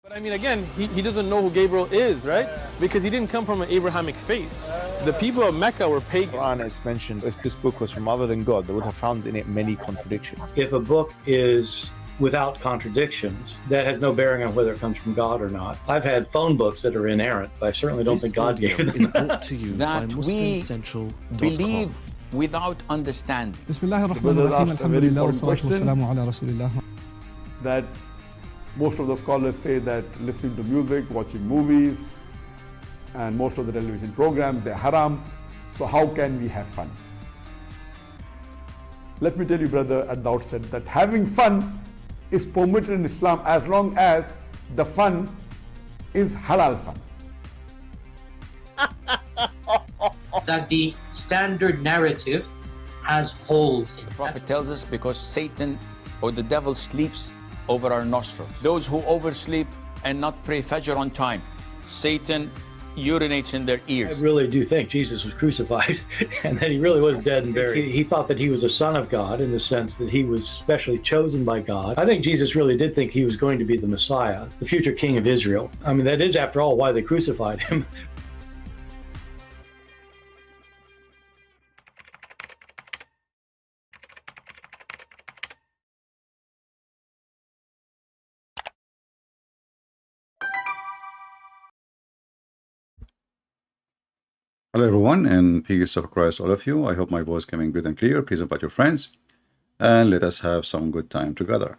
But I mean, again, he doesn't know who Gabriel is, right? Because he didn't come from an Abrahamic faith. The people of Mecca were pagan. Quran is mentioned, if this book was from other than God, they would have found in it many contradictions. If a book is without contradictions, that has no bearing on whether it comes from God or not. I've had phone books that are inerrant, but I certainly don't think God gave them. Is brought to you by that we MuslimCentral.com. believe without understanding. Bismillah ar-Rahman ar-Rahim, alhamdulillah, wa salatu wa salamu ala rasulillah. That most of the scholars say that listening to music, watching movies, and most of the television programs, they're haram. So how can we have fun? Let me tell you, brother, at the outset, that having fun is permitted in Islam as long as the fun is halal fun. That the standard narrative has holes in it. The Prophet tells us because Satan or the devil sleeps over our nostrils. Those who oversleep and not pray Fajr on time, Satan urinates in their ears. I really do think Jesus was crucified and that he really was dead and buried. He thought that he was a son of God in the sense that he was specially chosen by God. I think Jesus really did think he was going to be the Messiah, the future king of Israel. I mean, that is, after all, why they crucified him. Hello everyone, and peace of Christ all of you. I hope my voice is coming good and clear. Please invite your friends and let us have some good time together.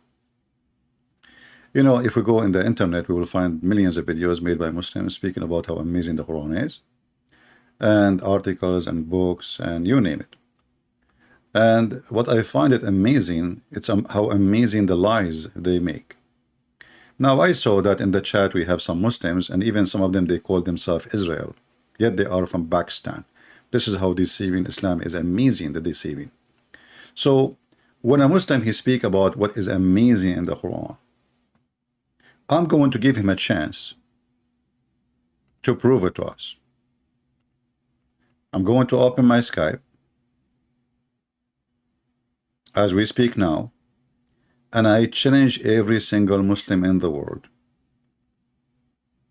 You know, if we go in the internet, we will find millions of videos made by Muslims speaking about how amazing the Quran is, and articles and books and you name it. And what I find it amazing, it's how amazing the lies they make. Now I saw that in the chat we have some Muslims, and even some of them, they call themselves Israel. Yet they are from Pakistan. This is how deceiving Islam is. Amazing, the deceiving. So when a Muslim he speak about what is amazing in the Quran, I'm going to give him a chance to prove it to us. I'm going to open my Skype as we speak now, and I challenge every single Muslim in the world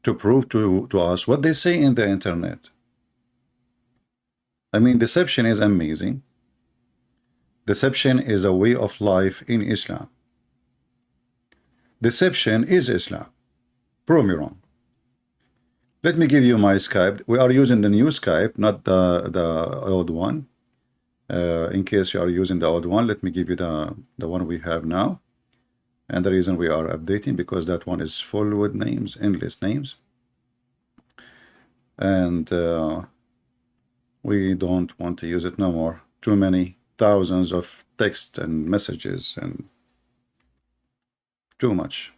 to prove to us what they say in the internet. I mean, deception is amazing. Deception is a way of life in Islam. Deception is Islam. Prove me wrong. Let me give you my Skype. We are using the new Skype, not the old one. In case you are using the old one, let me give you the one we have now. And the reason we are updating, because that one is full with names, endless names. And we don't want to use it no more. Too many thousands of text and messages and too much.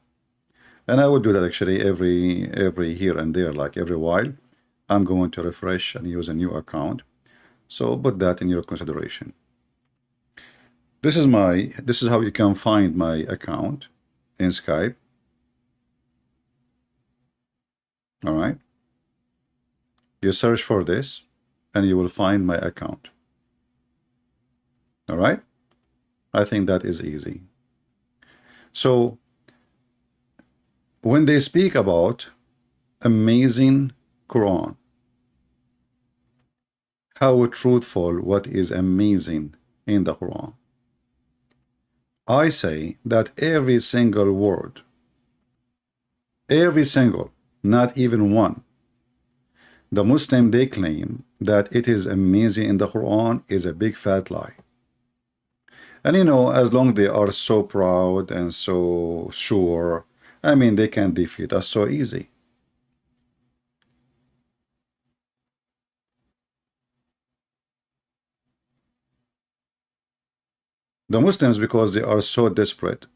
And I would do that actually every here and there, like every while. I'm going to refresh and use a new account. So put that in your consideration. This is how you can find my account in Skype. All right. You search for this and you will find my account. All right. I think that is easy. So when they speak about amazing Quran, how truthful what is amazing in the Quran, I say that every single word, every single, not even one, the Muslim they claim that it is amazing in the Quran is a big fat lie. And you know, as long as they are so proud and so sure, I mean, they can defeat us so easy. The Muslims, because they are so desperate,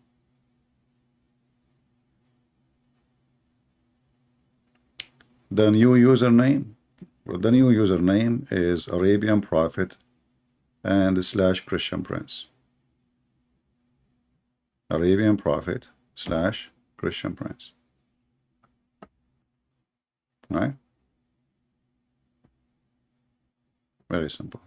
the new username is Arabian Prophet and / Christian Prince. Arabian Prophet / Christian Prince. Right? Very simple.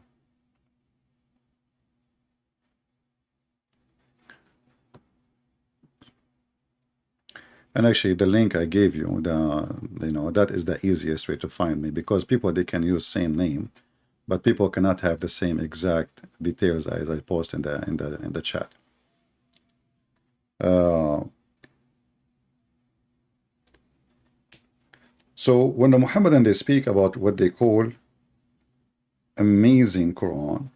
And actually, the link I gave you, that is the easiest way to find me, because people, they can use same name, but people cannot have the same exact details as I post in the chat. So when the Muhammadan, they speak about what they call amazing Quran,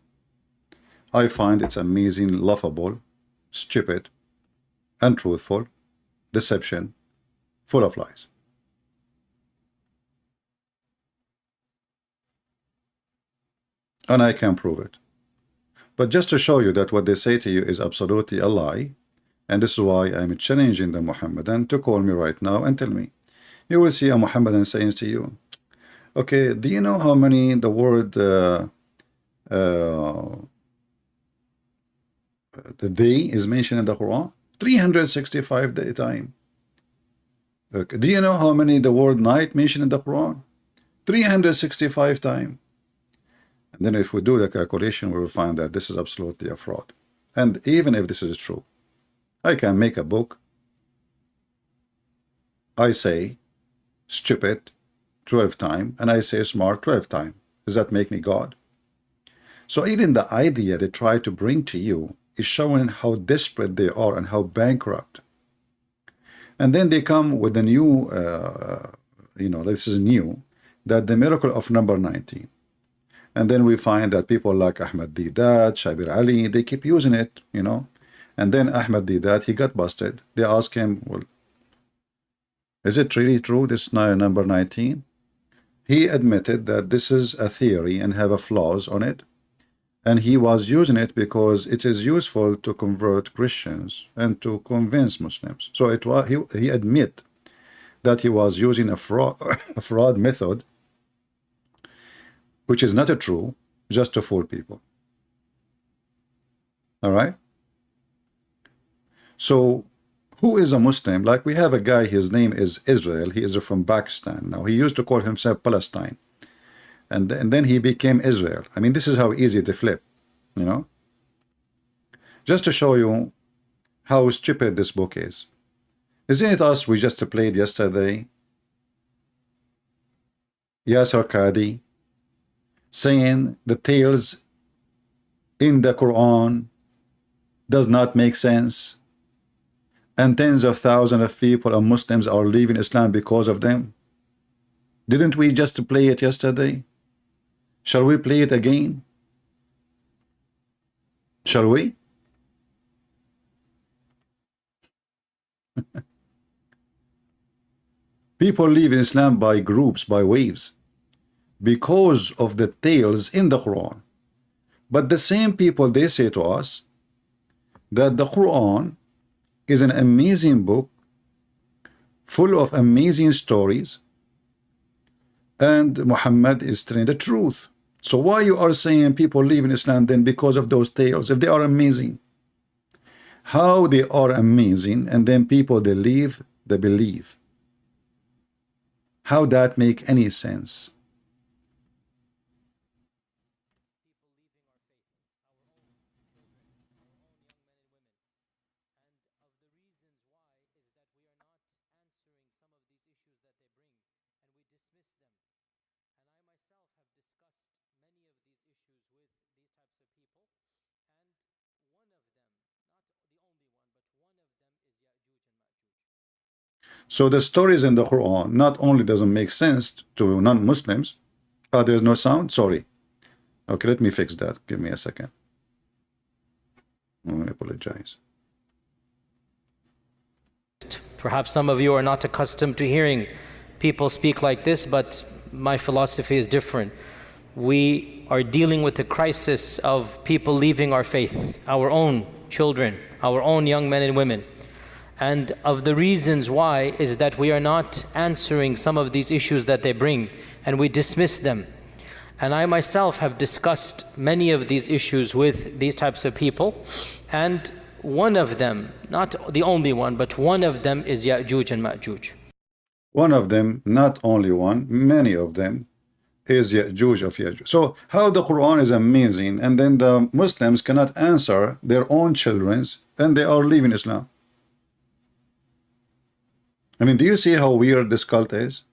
I find it's amazing, laughable, stupid, untruthful, deception, full of lies. And I can prove it. But just to show you that what they say to you is absolutely a lie, and this is why I'm challenging the Muhammadan to call me right now and tell me. You will see a Muhammadan saying to you, okay, do you know how many the word the day is mentioned in the Quran? 365 times. Okay. Do you know how many the word night mentioned in the Quran? 365 times. And then if we do the calculation, we will find that this is absolutely a fraud. And even if this is true, I can make a book. I say stupid 12 times, and I say smart 12 times. Does that make me God? So even the idea they try to bring to you is showing how desperate they are and how bankrupt. And then they come with a new, this is new, that the miracle of number 19. And then we find that people like Ahmad Didat, Shabir Ali, they keep using it, And then Ahmad Didat, he got busted. They asked him, well, is it really true, this number 19? He admitted that this is a theory and have a flaws on it. And he was using it because it is useful to convert Christians and to convince Muslims. So it was he admit that he was using a fraud method, which is not a true, just to fool people. All right. So who is a Muslim? Like we have a guy, his name is Israel. He is from Pakistan. Now he used to call himself Palestine. And then he became Israel. I mean, this is how easy to flip, Just to show you how stupid this book is. Isn't it us we just played yesterday? Yasser Qadi saying the tales in the Quran does not make sense. And tens of thousands of people and Muslims are leaving Islam because of them. Didn't we just play it yesterday? Shall we play it again? Shall we? People leave Islam by groups, by waves, because of the tales in the Quran. But the same people, they say to us that the Quran is an amazing book full of amazing stories, and Muhammad is telling the truth. So why you are saying people leave in Islam then because of those tales, if they are amazing? How they are amazing, and then people, they leave, they believe. How that make any sense? So the stories in the Quran not only doesn't make sense to non-Muslims. There's no sound? Sorry. Okay, let me fix that. Give me a second. I apologize. Perhaps some of you are not accustomed to hearing people speak like this, but my philosophy is different. We are dealing with the crisis of people leaving our faith, our own children, our own young men and women. And of the reasons why is that we are not answering some of these issues that they bring, and we dismiss them. And I myself have discussed many of these issues with these types of people, and one of them, not the only one, but one of them is Ya'juj and Ma'juj. One of them, not only one, many of them, is Ya'juj of Ya'juj. So how the Quran is amazing, and then the Muslims cannot answer their own children's, and they are leaving Islam. I mean, do you see how weird this cult is?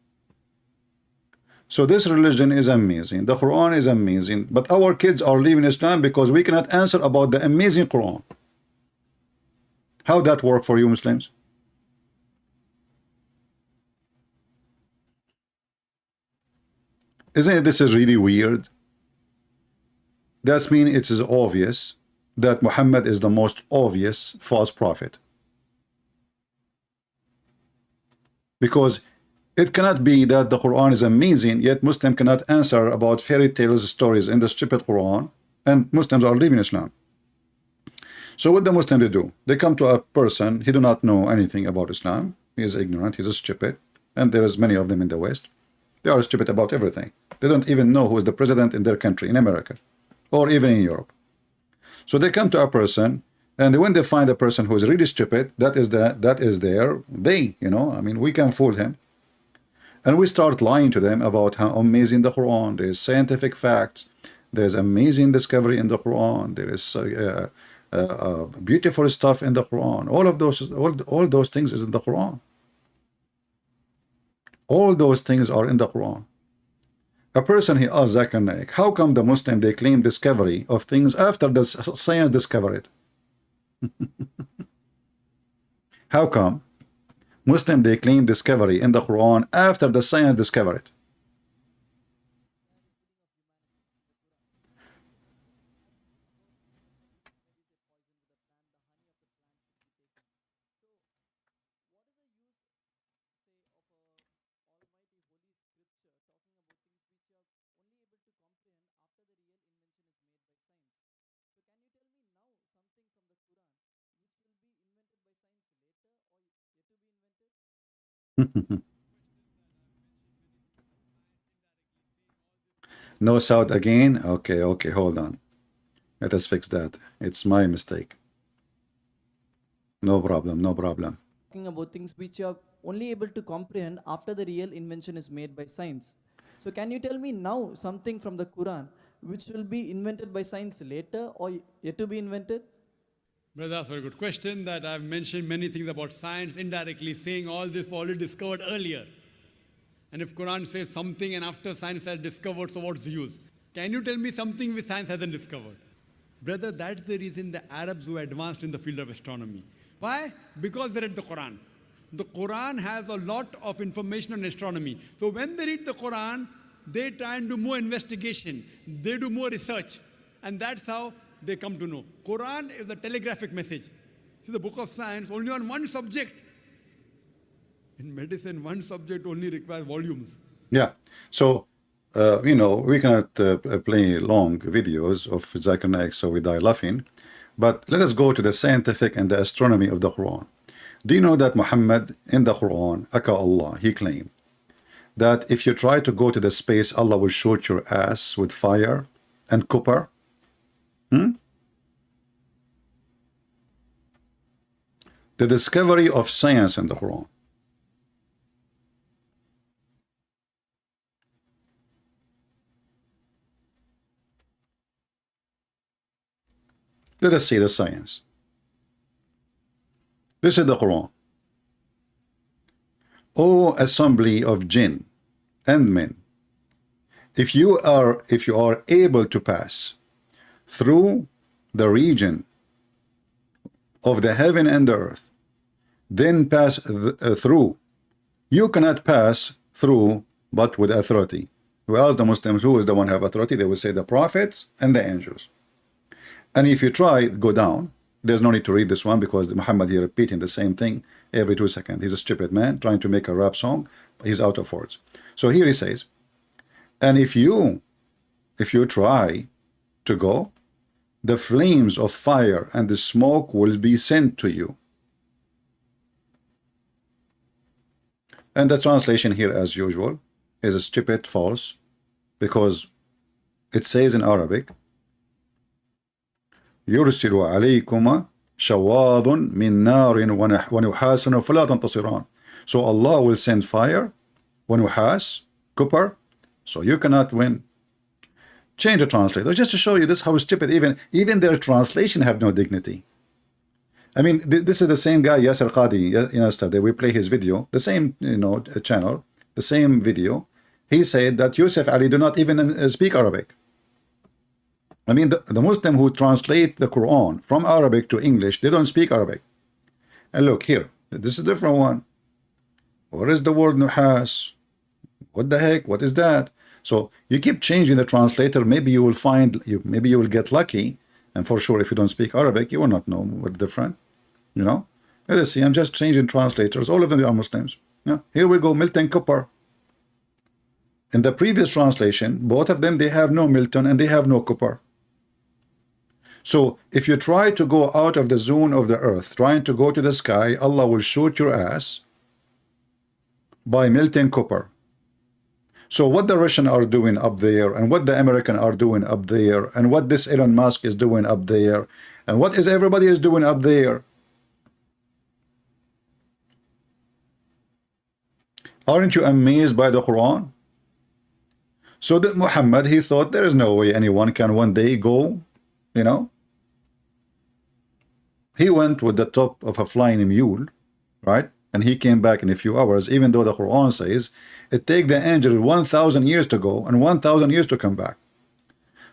So this religion is amazing, the Quran is amazing, but our kids are leaving Islam because we cannot answer about the amazing Quran. How that work for you Muslims? Isn't it, this is really weird? That means it is obvious that Muhammad is the most obvious false prophet. Because it cannot be that the Quran is amazing, yet Muslim cannot answer about fairy tales stories in the stupid Quran, and Muslims are leaving Islam. So what the Muslim they do? They come to a person, he do not know anything about Islam, he is ignorant, he is stupid, and there is many of them in the West. They are stupid about everything. They don't even know who is the president in their country, in America, or even in Europe. So they come to a person, and when they find a person who is really stupid, that is they, you know, I mean, we can fool him. And we start lying to them about how amazing the Quran, there is scientific facts, there's amazing discovery in the Quran, there is beautiful stuff in the Quran. All those things is in the Quran. All those things are in the Quran. A person, he asked Zakir Naik, how come the Muslim they claim discovery of things after the science discovered it? How come Muslim they claim discovery in the Quran after the science discovered it? No sound again? Okay, hold on. Let us fix that. It's my mistake. No problem. Talking about things which you are only able to comprehend after the real invention is made by science. So can you tell me now something from the Quran which will be invented by science later or yet to be invented? Brother, that's a very good question. That I've mentioned many things about science indirectly, saying all this was already discovered earlier. And if Quran says something and after science has discovered, so what's the use? Can you tell me something which science hasn't discovered? Brother, that's the reason the Arabs were advanced in the field of astronomy. Why? Because they read the Quran. The Quran has a lot of information on astronomy. So when they read the Quran, they try and do more investigation. They do more research. And that's how they come to know. Quran is a telegraphic message. See, the book of science only on one subject. In medicine, one subject only requires volumes. Yeah. So, you know, we cannot play long videos of Zakir Naik, so we die laughing. But let us go to the scientific and the astronomy of the Quran. Do you know that Muhammad in the Quran, Aka Allah, he claimed that if you try to go to the space, Allah will shoot your ass with fire and copper? The discovery of science in the Quran. Let us see the science. This is the Quran. O assembly of jinn and men, if you are able to pass through the region of the heaven and the earth, then pass through. You cannot pass through but with authority. We ask the Muslims who is the one who have authority. They will say the prophets and the angels. And if you try, go down. There's no need to read this one because Muhammad here repeating the same thing every 2 seconds. He's a stupid man trying to make a rap song. He's out of words. So here he says, and if you try to go, the flames of fire and the smoke will be sent to you. And the translation here, as usual, is a stupid false, because it says in Arabic, يرسل عليكما شواظ من نار ونحاس فلا تنتصران. So Allah will send fire, ونحاس, copper, so you cannot win. Change the translator just to show you this how stupid even their translation have no dignity. I mean, this is the same guy, Yasser Qadi. Yesterday we play his video, the same channel, the same video. He said that Yusuf Ali do not even speak Arabic. I mean, the Muslim who translate the Quran from Arabic to English, they don't speak Arabic. And look here, this is a different one. What is the word nuhas? What the heck? What is that? So you keep changing the translator. Maybe you will find, maybe you will get lucky. And for sure, if you don't speak Arabic, you will not know what's different. You know? Let's see, I'm just changing translators. All of them are Muslims. Yeah. Here we go, Milton Cooper. In the previous translation, both of them, they have no Milton and they have no Cooper. So if you try to go out of the zone of the earth, trying to go to the sky, Allah will shoot your ass by Milton Cooper. So what the Russian are doing up there, and what the American are doing up there, and what this Elon Musk is doing up there, and what is everybody is doing up there. Aren't you amazed by the Quran? So that Muhammad, he thought there is no way anyone can one day go, you know. He went with the top of a flying mule, right? And he came back in a few hours, even though the Quran says it take the angel 1,000 years to go and 1,000 years to come back.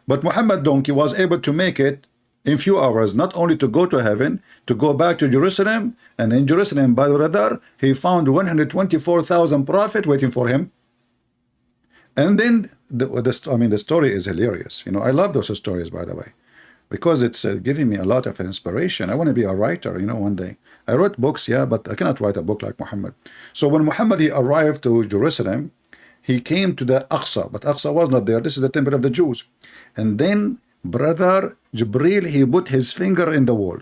But Muhammad donkey was able to make it in few hours, not only to go to heaven, to go back to Jerusalem, and in Jerusalem by the radar, he found 124,000 prophet waiting for him. And then the story is hilarious. You know, I love those stories, by the way, because it's giving me a lot of inspiration. I want to be a writer, you know, one day. I wrote books, yeah, but I cannot write a book like Muhammad. So when Muhammad, he arrived to Jerusalem, he came to the Aqsa, but Aqsa was not there. This is the temple of the Jews. And then brother Jibril, he put his finger in the wall.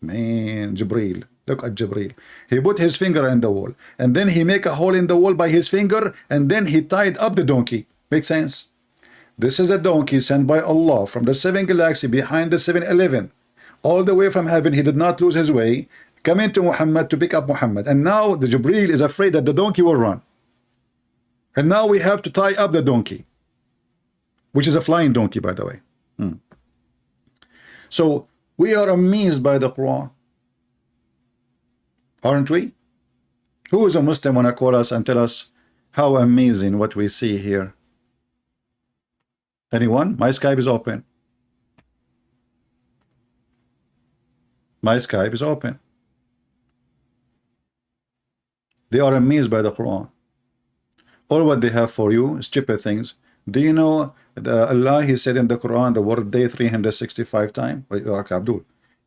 Man, Jibril, look at Jibril. He put his finger in the wall, and then he make a hole in the wall by his finger, and then he tied up the donkey. Make sense? This is a donkey sent by Allah from the 7 galaxy behind the 7-Eleven, all the way from heaven. He did not lose his way, coming to Muhammad to pick up Muhammad. And now the Jibril is afraid that the donkey will run. And now we have to tie up the donkey, which is a flying donkey, by the way. So we are amazed by the Quran, aren't we? Who is a Muslim want to call us and tell us how amazing what we see here? Anyone? My Skype is open. My Skype is open. They are amazed by the Quran. All what they have for you is stupid things. Do you know Allah, he said in the Quran the word day 365 times? Okay, Abdul,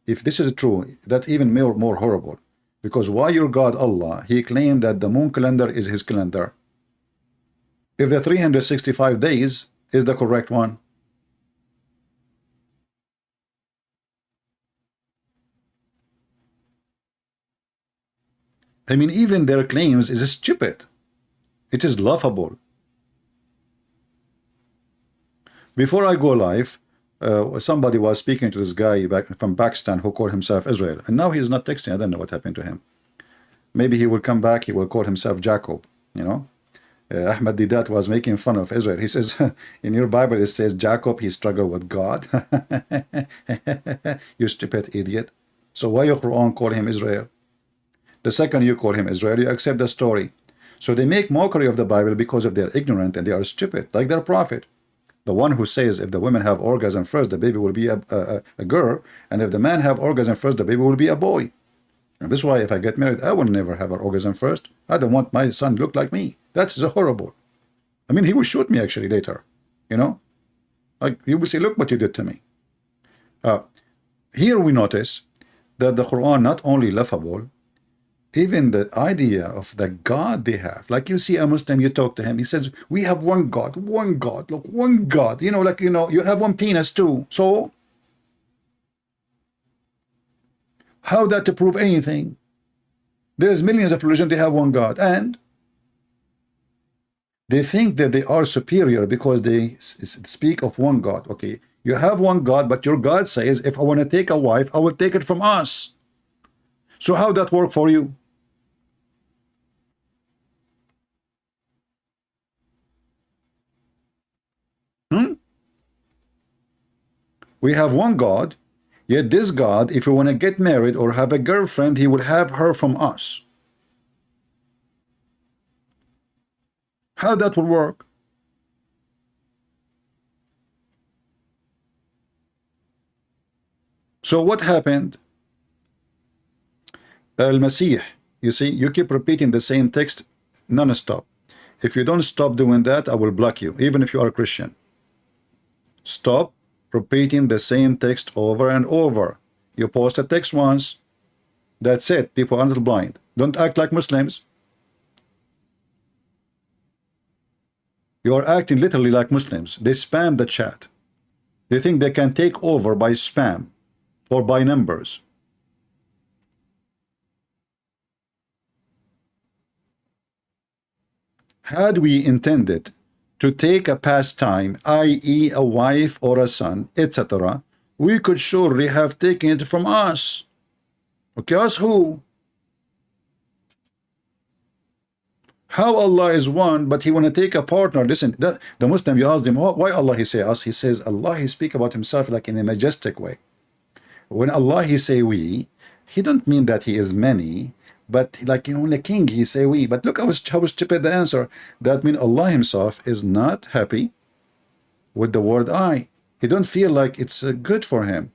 if this is true, that's even more horrible. Because why your God Allah, he claimed that the moon calendar is his calendar. If the 365 days is the correct one. I mean, even their claims is stupid. It is laughable. Before I go live, somebody was speaking to this guy back from Pakistan who called himself Israel, and now he is not texting. I don't know what happened to him. Maybe he will come back. He will call himself Jacob. You know, Ahmad Didat was making fun of Israel. He says, in your Bible it says Jacob, he struggled with God. You stupid idiot. So why your Quran call him Israel? The second you call him Israel, you accept the story. So they make mockery of the Bible because of they're ignorant and they are stupid, like their prophet. The one who says if the women have orgasm first, the baby will be a girl, and if the man have orgasm first, the baby will be a boy. And this is why if I get married, I will never have an orgasm first. I don't want my son to look like me. That is horrible. I mean, he will shoot me actually later. You know, like you will say, look what you did to me. Here we notice that the Quran not only laughable, even the idea of the God they have. Like you see a Muslim, you talk to him, he says, we have one God, look, one God. You know, like, you know, you have one penis too. So, how that to prove anything? There's millions of religions, they have one God. And they think that they are superior because they speak of one God. Okay, you have one God, but your God says, if I want to take a wife, I will take it from us. So how that work for you? We have one God. Yet this God, if we want to get married or have a girlfriend, he will have her from us. How that will work? So what happened? Al-Masih, you see, you keep repeating the same text non-stop. If you don't stop doing that, I will block you, even if you are a Christian. Stop repeating the same text over and over. You post a text once, that's it. People are not blind. Don't act like Muslims. You are acting literally like Muslims. They spam the chat. They think they can take over by spam or by numbers. Had we intended to take a pastime, i.e. a wife or a son, etc., we could surely have taken it from us. Okay, us who? How Allah is one, but he want to take a partner. Listen, the Muslim, you asked him, why Allah he say us? He says Allah, he speak about himself like in a majestic way. When Allah he say we, he don't mean that he is many, but like, you know, when a king he say we. But look how stupid the answer. That means Allah himself is not happy with the word I. He don't feel like it's good for him.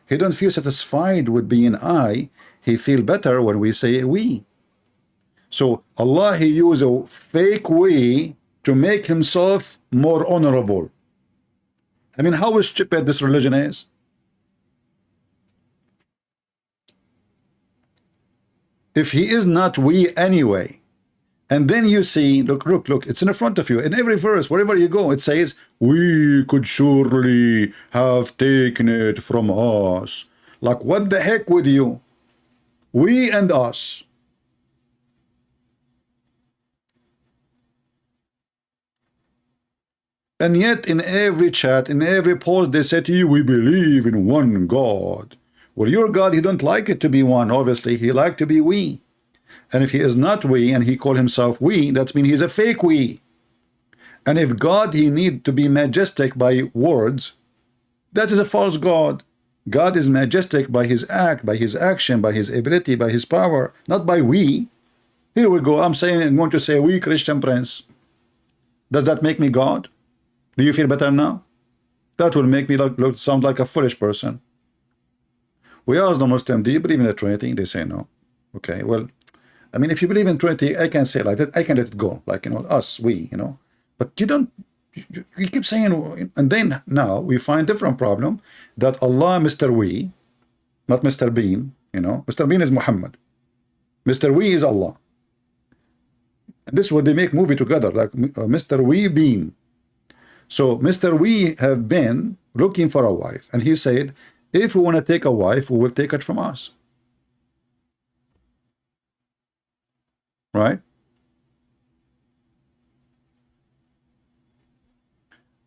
He don't feel satisfied with being I. He feel better when we say we. So Allah he use a fake we to make himself more honorable. I mean, how stupid this religion is. If he is not we anyway, and then you see, look, it's in front of you. In every verse, wherever you go, it says, we could surely have taken it from us. Like, what the heck with you? We and us. And yet in every chat, in every post, they say to you, we believe in one God. Well, your God, he don't like it to be one, obviously. He like to be we. And if he is not we, and he call himself we, that means he's a fake we. And if God, he need to be majestic by words, that is a false God. God is majestic by his act, by his action, by his ability, by his power, not by we. Here we go. I'm going to say we, Christian Prince. Does that make me God? Do you feel better now? That will make me sound like a foolish person. We ask the Muslim, do you believe in the Trinity? They say no. Okay, well, I mean, if you believe in Trinity, I can say like that. I can let it go, like, you know, us, we, you know. But you don't, you keep saying, and then now we find different problem that Allah, Mr. We, not Mr. Bean, you know. Mr. Bean is Muhammad. Mr. We is Allah. And this is what they make movie together, like Mr. We Bean. So Mr. We have been looking for a wife, and he said, if we want to take a wife, we will take it from us. Right?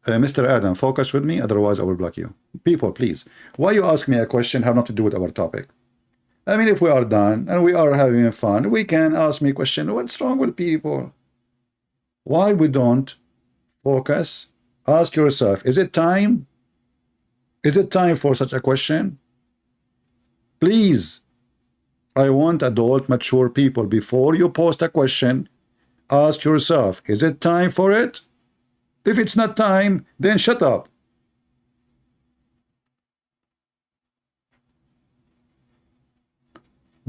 Mr. Adam, focus with me, otherwise I will block you. People, please. Why you ask me a question have nothing to do with our topic? I mean, if we are done and we are having fun, we can ask me a question. What's wrong with people? Why we don't focus? Ask yourself, is it time? Is it time for such a question? Please, I want adult, mature people. Before you post a question, ask yourself, is it time for it? If it's not time, then shut up.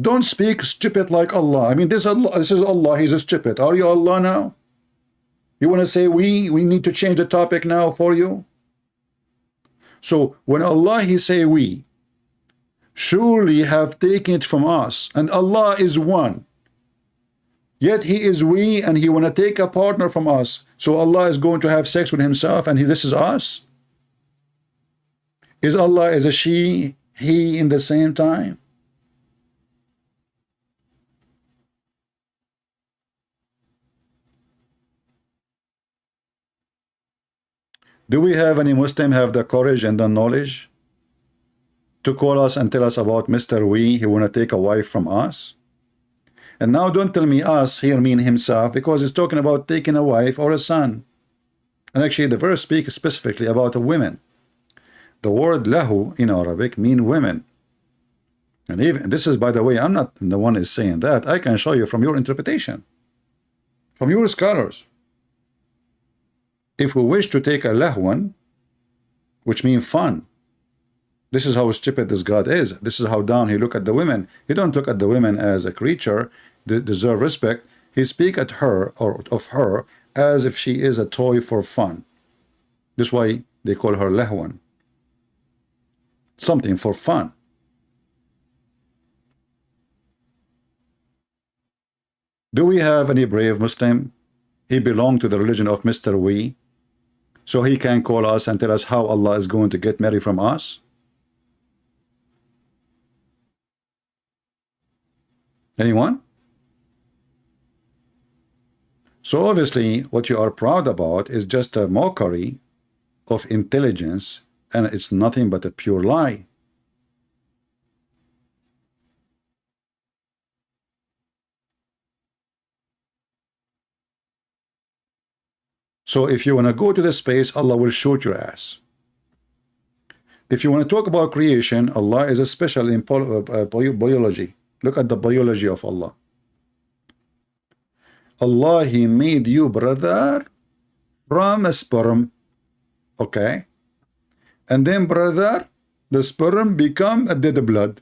Don't speak stupid like Allah. I mean, this is Allah, he's a stupid. Are you Allah now? You want to say we need to change the topic now for you? So when Allah he say we, surely have taken it from us, and Allah is one. Yet he is we, and he want to take a partner from us. So Allah is going to have sex with himself, and this is us. Is Allah as a she, he in the same time? Do we have any Muslim have the courage and the knowledge to call us and tell us about Mr. We, he want to take a wife from us? And now don't tell me us here mean himself, because it's talking about taking a wife or a son. And actually the verse speaks specifically about a woman. The word lahu in Arabic mean women. And even this is, by the way, I'm not the one is saying that. I can show you from your interpretation, from your scholars. If we wish to take a lahwan, which means fun, this is how stupid this God is. This is how down he look at the women. He don't look at the women as a creature that deserve respect. He speak at her or of her as if she is a toy for fun. This is why they call her lahwan. Something for fun. Do we have any brave Muslim? He belonged to the religion of Mr. We, so he can call us and tell us how Allah is going to get married from us? Anyone? So obviously what you are proud about is just a mockery of intelligence, and it's nothing but a pure lie. So if you want to go to the space, Allah will shoot your ass. If you want to talk about creation, Allah is a special in biology. Look at the biology of Allah. Allah, He made you, brother, from a sperm. Okay? And then, brother, the sperm become a dead blood.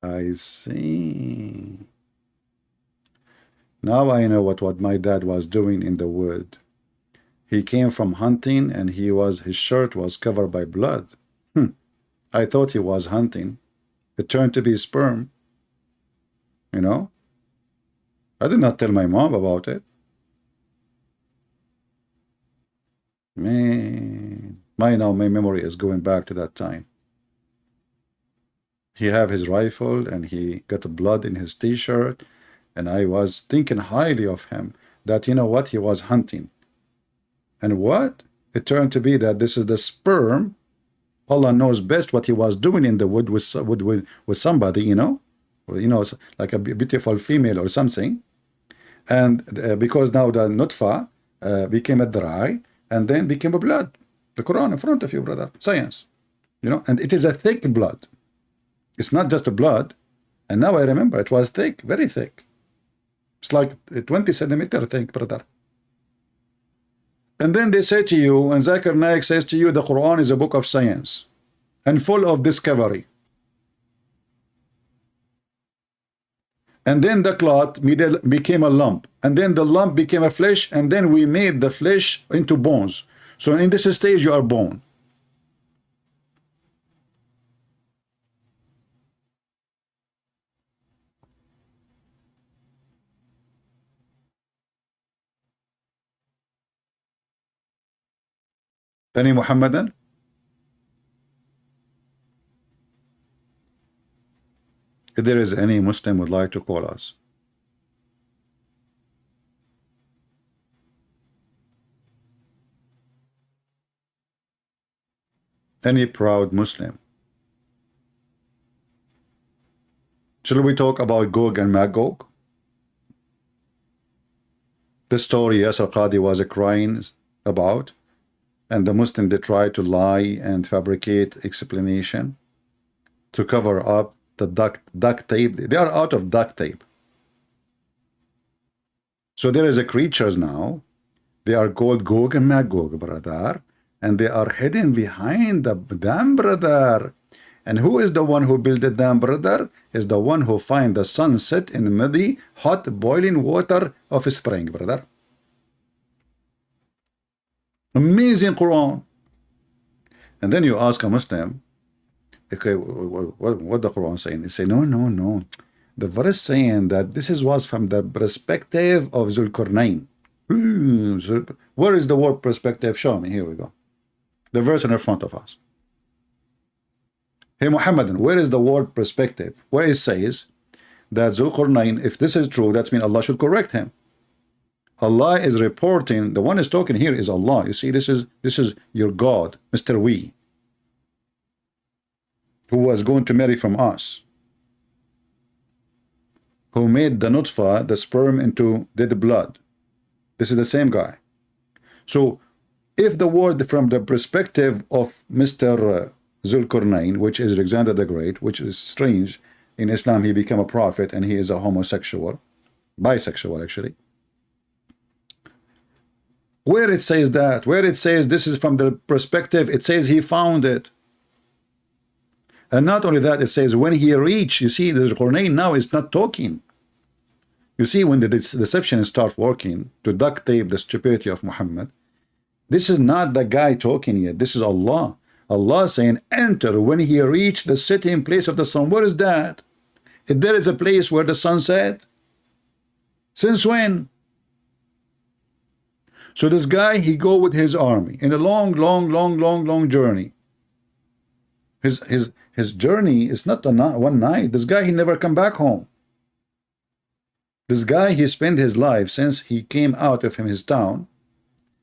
I see. Now I know what my dad was doing in the wood. He came from hunting and his shirt was covered by blood. I thought he was hunting. It turned to be sperm. You know? I did not tell my mom about it. Man, my memory is going back to that time. He have his rifle and he got blood in his t-shirt, and I was thinking highly of him, that you know what, he was hunting. And what? It turned to be that this is the sperm. Allah knows best what he was doing in the wood with somebody, you know, like a beautiful female or something. And because now the nutfa became a dry and then became a blood. The Quran in front of you, brother. Science. You know, and it is a thick blood. It's not just a blood. And now I remember it was thick, very thick. It's like a 20 centimeter thick, brother. And then they say to you, and Zakir Naik says to you, the Quran is a book of science and full of discovery. And then the clot became a lump, and then the lump became a flesh, and then we made the flesh into bones. So in this stage you are bone. Any Muhammadan? If there is any Muslim would like to call us. Any proud Muslim. Shall we talk about Gog and Magog? The story Yasir Qadi was crying about, and the Muslim, they try to lie and fabricate explanation to cover up the duct tape. They are out of duct tape. So there is a creatures now. They are called Gog and Magog, brother, and they are hidden behind the dam, brother. And who is the one who built the dam, brother? Is the one who find the sun set in muddy, hot, boiling water of a spring, brother. Amazing Quran. And then you ask a Muslim, okay, what the Quran saying? They say, no. The verse saying that this was from the perspective of Zulkarnain. Where is the word perspective? Show me. Here we go. The verse in front of us. Hey Muhammadan, where is the word perspective? Where it says that Zulkarnain, if this is true, that means Allah should correct him. Allah is reporting, the one is talking here is Allah. You see, this is your God, Mr. We, who was going to marry from us, who made the nutfa, the sperm, into dead blood. This is the same guy. So if the word from the perspective of Mr. Zulkarnain, which is Alexander the Great, which is strange, in Islam he became a prophet and he is a homosexual, bisexual actually. Where it says that, where it says this is from the perspective, it says he found it. And not only that, it says when he reached, you see, the Zulkarnain now is not talking. You see, when the deception starts working to duct tape the stupidity of Muhammad, this is not the guy talking yet. This is Allah. Allah saying, enter when he reached the sitting place of the sun. Where is that? If there is a place where the sun set, since when? So this guy, he go with his army in a long journey. His journey is not one night. This guy, he never come back home. This guy, he spent his life since he came out of his town.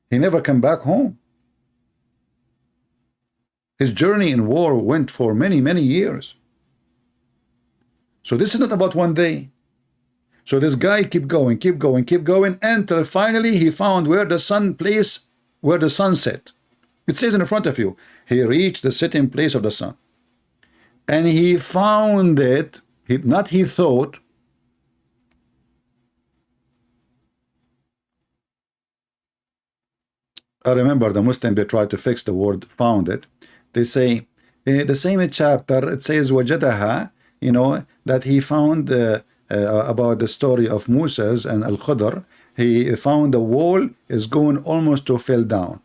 He never come back home. His journey in war went for many years. So this is not about one day. So this guy keep going until finally he found where the sun place, where the sun set. It says in front of you, he reached the sitting place of the sun. And he found it, he thought. I remember the Muslim, they try to fix the word found it. They say, the same chapter, it says, wajadaha, you know, that he found about the story of Moses and Al-Khudr. He found the wall is going almost to fall down.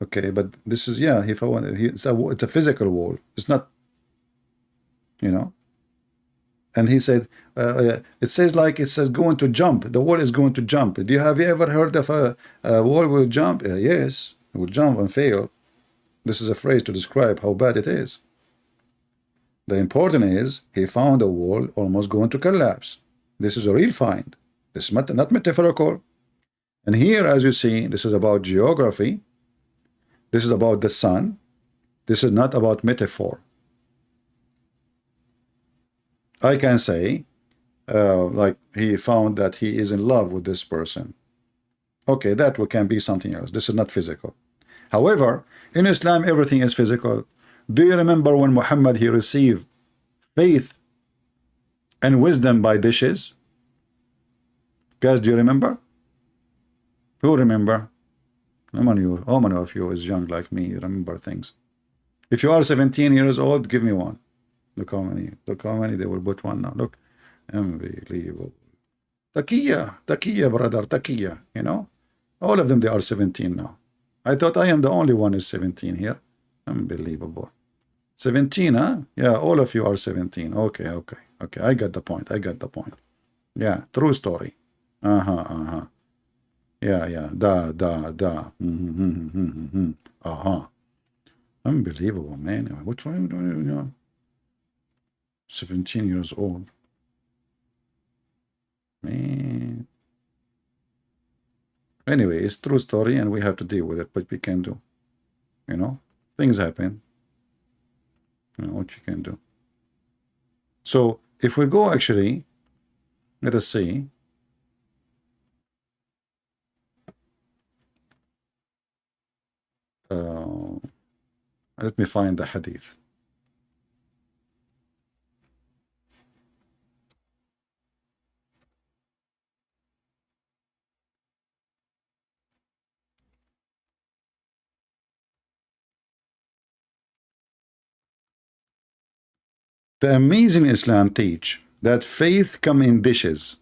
Okay, but this is, yeah, he found it's a physical wall. It's not, you know. And he said, it says like it says going to jump. The wall is going to jump. Have you ever heard of a wall will jump? Yes, it will jump and fail. This is a phrase to describe how bad it is. The important is he found a wall almost going to collapse. This is a real find. This is not metaphorical. And here, as you see, this is about geography. This is about the sun. This is not about metaphor. I can say, like he found that he is in love with this person. Okay, that can be something else. This is not physical. However, in Islam, everything is physical. Do you remember when Muhammad, he received faith and wisdom by dishes? Guys, do you remember? Who remember? How many of you is young like me? You remember things. If you are 17 years old, give me one. Look how many they will put one now. Look, unbelievable. Taqiyya, brother, taqiyya, you know. All of them, they are 17 now. I thought I am the only one is 17 here. Unbelievable. 17, huh? Yeah, all of you are 17. Okay. I got the point. Yeah, true story. Yeah. Da. Unbelievable, man. What are you doing? 17 years old. Man. Anyway, it's true story and we have to deal with it, but we can do. You know, things happen. You know what you can do. So if we go actually, let us see. Let me find the hadith. The amazing Islam teach that faith come in dishes.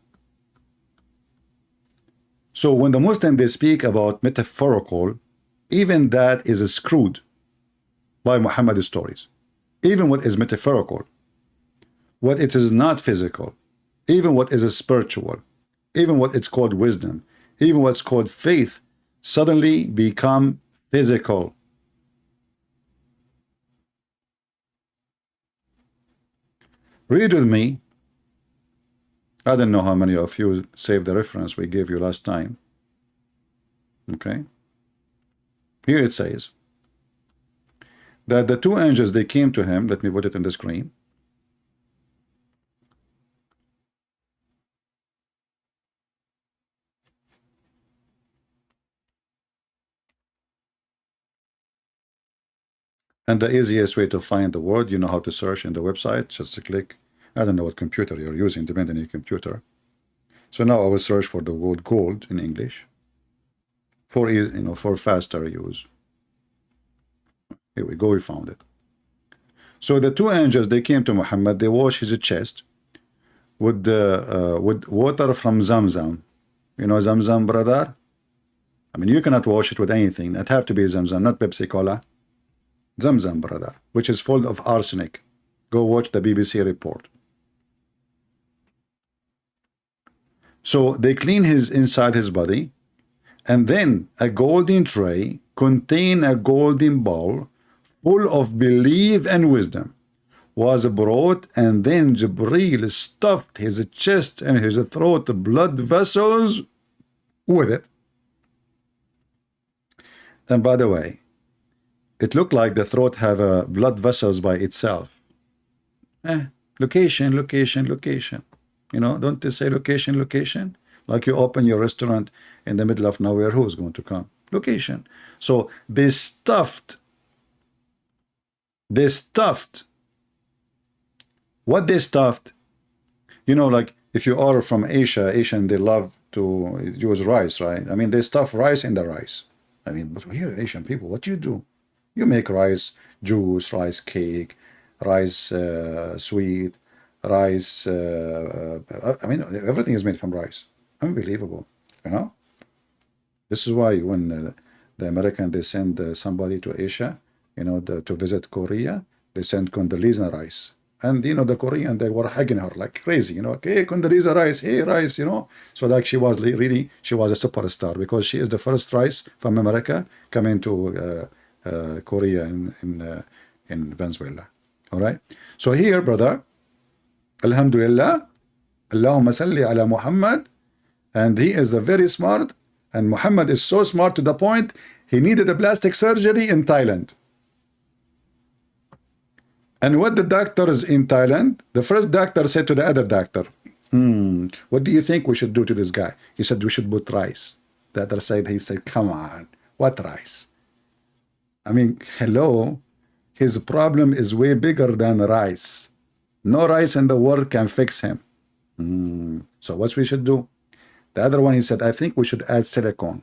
So when the Muslim they speak about metaphorical, even that is screwed by Muhammad's stories. Even what is metaphorical, what it is not physical, even what is spiritual, even what it's called wisdom, even what's called faith, suddenly become physical. Read with me. I don't know how many of you saved the reference we gave you last time. Okay. Here it says that the two angels, they came to him. Let me put it in the screen. And the easiest way to find the word, you know how to search in the website, just to click. I don't know what computer you're using, depending on your computer. So now I will search for the word gold in English for, you know, for faster use. Here we go, we found it. So the two angels, they came to Muhammad, they washed his chest with water from Zamzam. You know Zamzam, brother? I mean, you cannot wash it with anything. It have to be Zamzam, not Pepsi Cola. Zamzam, brother, which is full of arsenic. Go watch the BBC report. So they clean his inside his body, and then a golden tray contain a golden bowl full of belief and wisdom was brought, and then Jibreel stuffed his chest and his throat blood vessels with it. And by the way, it looked like the throat have a blood vessels by itself. Location, location, location. You know, don't they say location, location? Like you open your restaurant in the middle of nowhere, who's going to come? Location. So they stuffed. What they stuffed, you know, like if you order from Asia, Asian, they love to use rice, right? I mean, they stuff rice in the rice. I mean, but here, Asian people, what do you do? You make rice juice, rice cake, rice sweet, rice. I mean, everything is made from rice. Unbelievable, you know. This is why when the American, they send somebody to Asia, you know, to visit Korea, they send Condoleezza rice. And, you know, the Korean, they were hugging her like crazy, you know, hey, Condoleezza rice, hey, rice, you know. So like she was really, she was a superstar because she is the first rice from America coming to Korea in Venezuela. All right. So here, brother, Alhamdulillah, Allahumma salli ala Muhammad, and he is the very smart, and Muhammad is so smart to the point he needed a plastic surgery in Thailand. And what the doctors in Thailand, the first doctor said to the other doctor, what do you think we should do to this guy? He said, we should put rice. The other side, he said, come on, what rice? I mean, hello, his problem is way bigger than rice. No rice in the world can fix him. So what we should do? The other one, he said, I think we should add silicone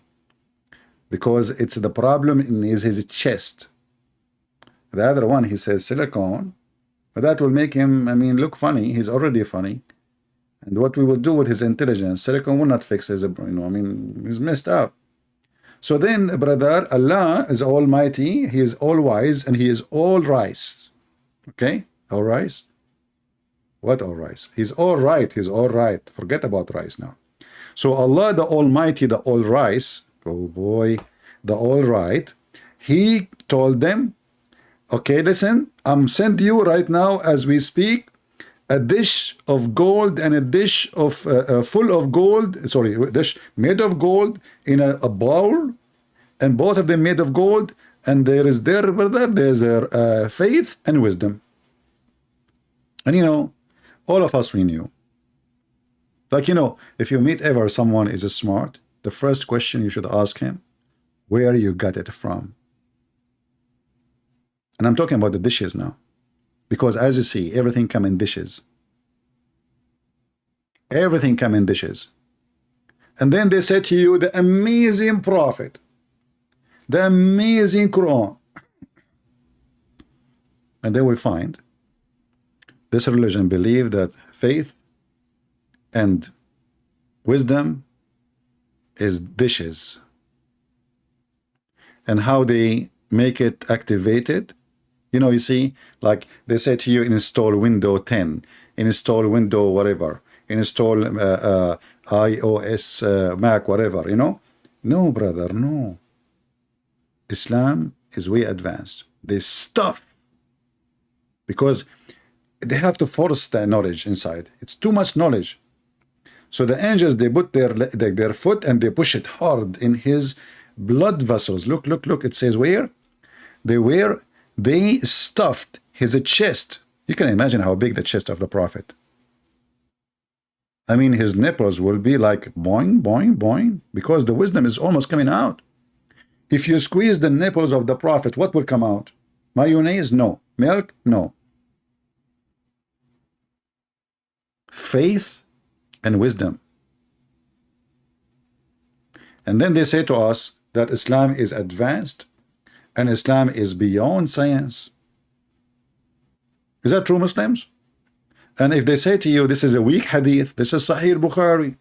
because it's the problem in his chest. The other one, he says silicone, but that will make him, I mean, look funny. He's already funny. And what we will do with his intelligence, silicone will not fix his, you know, I mean, he's messed up. So then, brother, Allah is almighty, he is all wise, and he is all rice. Okay? All rice? What all rice? He's all right, he's all right. Forget about rice now. So Allah, the almighty, the all rice, oh boy, the all right, he told them, okay, listen, I'm sending you right now as we speak a dish of gold and a dish of full of gold, sorry, a dish made of gold in a bowl, and both of them made of gold, and there is their brother, there's their faith and wisdom. And you know, all of us we knew. Like, you know, if you meet ever someone is smart, the first question you should ask him, where you got it from? And I'm talking about the dishes now, because as you see, everything come in dishes. Everything come in dishes. And then they say to you, the amazing prophet, the amazing Quran. And then we find this religion believe that faith and wisdom is dishes. And how they make it activated. You know, you see, like they say to you, install Windows 10, install Windows whatever, install iOS, Mac, whatever, you know. No, brother, no. Islam is way advanced. They stuff because they have to force the knowledge inside. It's too much knowledge. So the angels, they put their foot and they push it hard in his blood vessels. Look, look, look. It says where? They stuffed his chest. You can imagine how big the chest of the prophet. I mean, his nipples will be like boing, boing, boing, because the wisdom is almost coming out. If you squeeze the nipples of the prophet, what will come out? Mayonnaise? No. Milk? No. Faith and wisdom. And then they say to us that Islam is advanced and Islam is beyond science. Is that true, Muslims? And if they say to you, this is a weak hadith, this is Sahih Bukhari,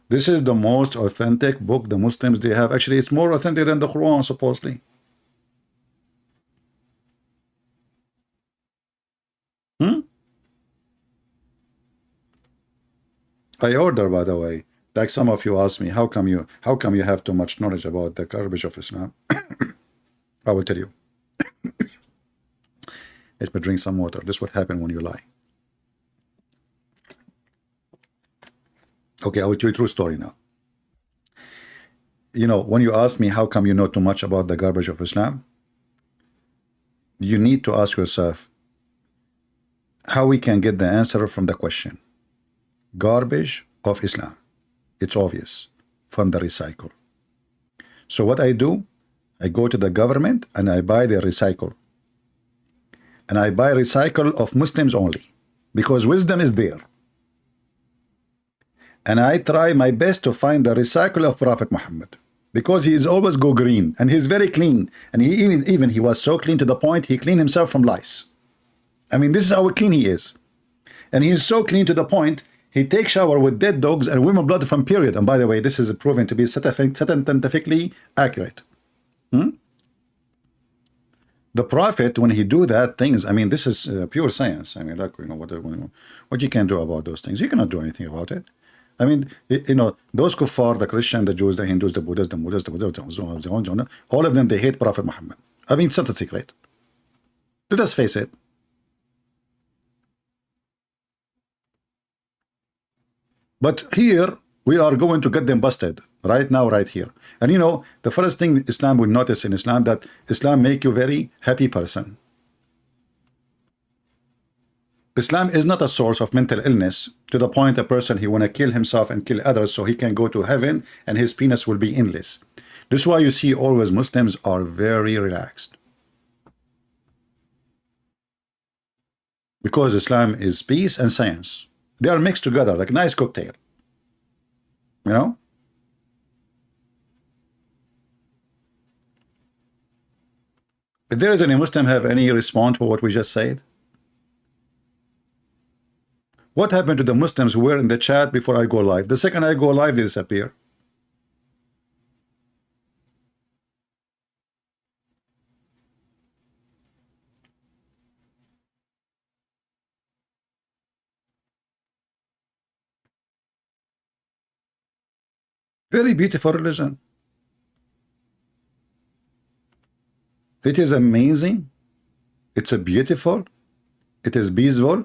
this is the most authentic book the Muslims they have. Actually, it's more authentic than the Quran, supposedly. I order, by the way, like some of you ask me, how come you have too much knowledge about the garbage of Islam? I will tell you. Let me drink some water. This is what happens when you lie. Okay, I will tell you a true story now. You know, when you ask me how come you know too much about the garbage of Islam, you need to ask yourself how we can get the answer from the question. Garbage of Islam. It's obvious from the recycle. So what I do, I go to the government and I buy the recycle. And I buy recycle of Muslims only because wisdom is there. And I try my best to find the recycle of Prophet Muhammad because he is always go green and he's very clean. And he even he was so clean to the point he cleaned himself from lice. I mean, this is how clean he is. And he is so clean to the point he takes shower with dead dogs and women blood from period. And by the way, this is proven to be scientifically accurate. The Prophet, when he do that things, I mean, this is pure science. I mean, like, you know, what you can do about those things? You cannot do anything about it. I mean, you know, those kuffar, the Christian, the Jews, the Hindus, the Buddhists, all of them, they hate Prophet Muhammad. I mean, it's not a secret. Let us face it. But here, we are going to get them busted right now, right here. And you know, the first thing Islam will notice in Islam, that Islam make you very happy person. Islam is not a source of mental illness to the point a person he want to kill himself and kill others so he can go to heaven and his penis will be endless. This is why you see always Muslims are very relaxed. Because Islam is peace and science. They are mixed together like a nice cocktail. You know? If there is any Muslim have any response to what we just said? What happened to the Muslims who were in the chat before I go live? The second I go live, they disappear. Very beautiful religion. It is amazing. It's a beautiful. It is peaceful.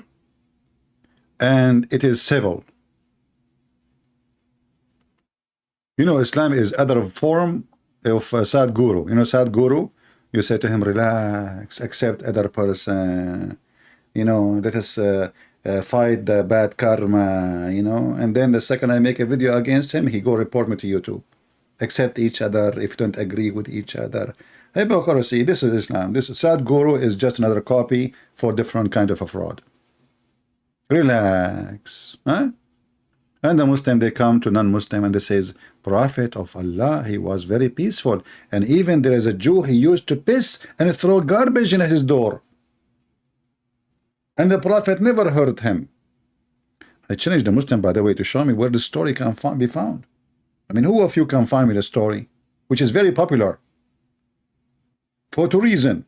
And it is civil. You know, Islam is other form of Sadguru. You know, Sadguru, you say to him, relax, accept other person. You know, let us fight the bad karma, you know. And then the second I make a video against him, he go report me to YouTube. Accept each other if you don't agree with each other. Hypocrisy, this is Islam. This Sadguru is just another copy for different kind of a fraud. Relax. Huh? And the Muslim, they come to non-Muslim and they says, Prophet of Allah, he was very peaceful. And even there is a Jew, he used to piss and throw garbage in his door. And the Prophet never hurt him. I challenged the Muslim, by the way, to show me where the story can be found. I mean, who of you can find me the story? Which is very popular. For two reasons.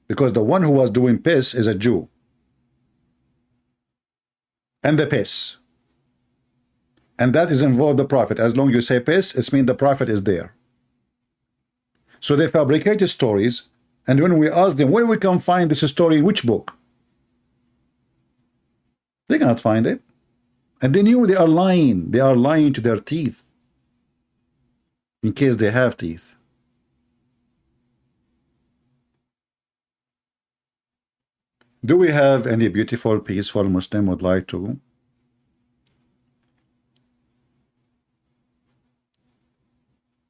Because the one who was doing piss is a Jew. And the piss. And that is involved the Prophet. As long as you say piss, it means the Prophet is there. So they fabricated stories. And when we ask them, where we can find this story, in which book? They cannot find it. And they knew they are lying. They are lying to their teeth. In case they have teeth. Do we have any beautiful, peaceful Muslim would like to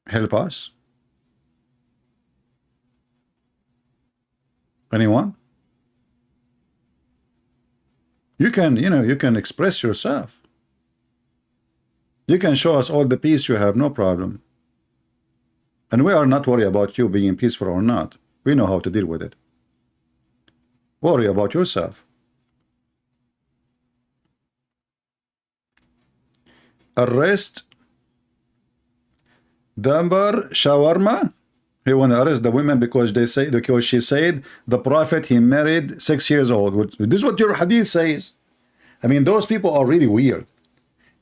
help us? Anyone? You can, you can express yourself. You can show us all the peace you have, no problem. And we are not worried about you being peaceful or not. We know how to deal with it. Worry about yourself. Arrest Dambar Shawarma. He want to arrest the women because she said the prophet he married 6 years old. This is what your hadith says. I mean, those people are really weird.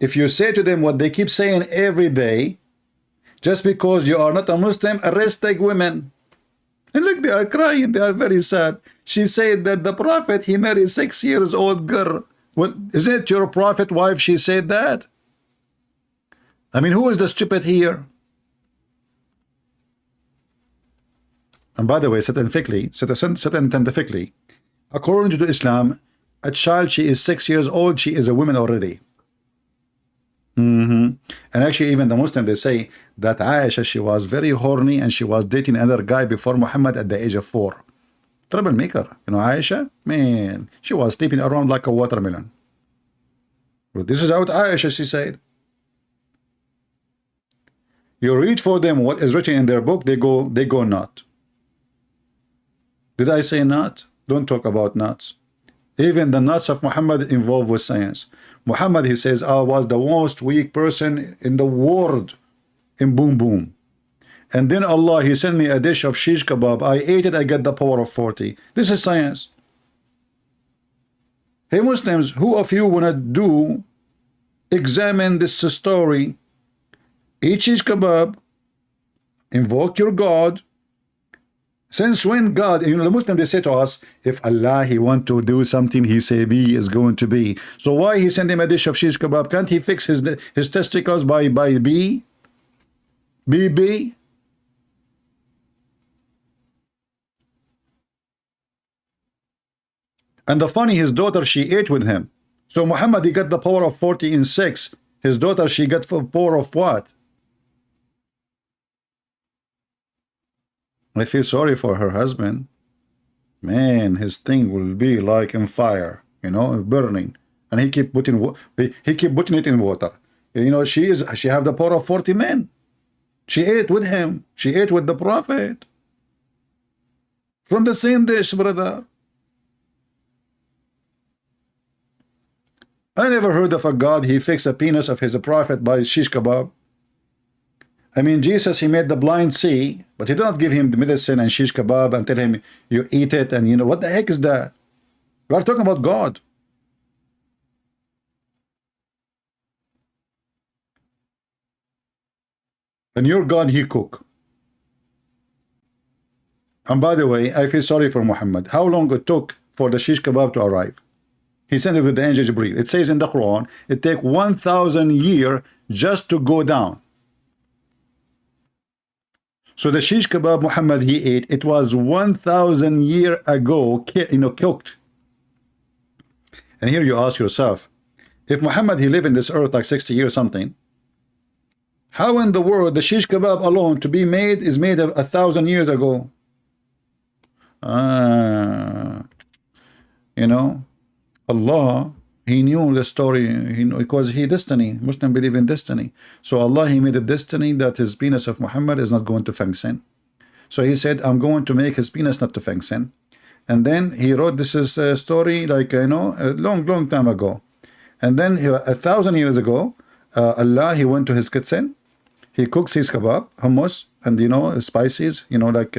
If you say to them what they keep saying every day, just because you are not a Muslim, arrest the women. And look, they are crying. They are very sad. She said that the prophet he married 6 years old girl. Well, is it your prophet wife? She said that. I mean, who is the stupid here? And by the way, scientifically, according to Islam, a child, she is 6 years old, she is a woman already. And actually, even the Muslim, they say that Aisha, she was very horny and she was dating another guy before Muhammad at the age of 4. Troublemaker. You know, Aisha, man, she was sleeping around like a watermelon. But this is what Aisha, she said. You read for them what is written in their book, they go not. Did I say not? Don't talk about nuts. Even the nuts of Muhammad involved with science. Muhammad, he says, I was the most weak person in the world in boom boom. And then Allah, he sent me a dish of shish kebab. I ate it, I get the power of 40. This is science. Hey Muslims, who of you want to examine this story? Eat shish kebab, invoke your God. Since when God, you know, the Muslim, they say to us, if Allah, he want to do something, he say be is going to be. So why he send him a dish of shish kebab? Can't he fix his testicles by B? B? And the funny, his daughter, she ate with him. So Muhammad, he got the power of 40 in 6. His daughter, she got the power of what? I feel sorry for her husband. Man, his thing will be like in fire, you know, burning. And he keep putting it in water. You know, she have the power of 40 men. She ate with him. She ate with the prophet. From the same dish, brother. I never heard of a God, he fixed a penis of his prophet by shish kebab. I mean, Jesus, he made the blind see, but he did not give him the medicine and shish kebab and tell him, you eat it, and you know, what the heck is that? We are talking about God. And your God, he cook. And by the way, I feel sorry for Muhammad. How long it took for the shish kebab to arrive? He sent it with the angel Jibreel. It says in the Quran, it take 1,000 years just to go down. So the shish kebab Muhammad he ate, it was 1,000 years ago, you know, cooked. And here you ask yourself, if Muhammad he lived in this earth like 60 years something, how in the world the shish kebab alone to be made is made of 1,000 years ago? You know, Allah, he knew the story, because he destiny. Muslim believe in destiny. So Allah, he made a destiny that his penis of Muhammad is not going to function. So he said, I'm going to make his penis not to function. And then he wrote this is a story like, you know, a long time ago. And then 1,000 years ago, Allah, he went to his kitchen. He cooks his kebab, hummus, and, you know, spices, you know, like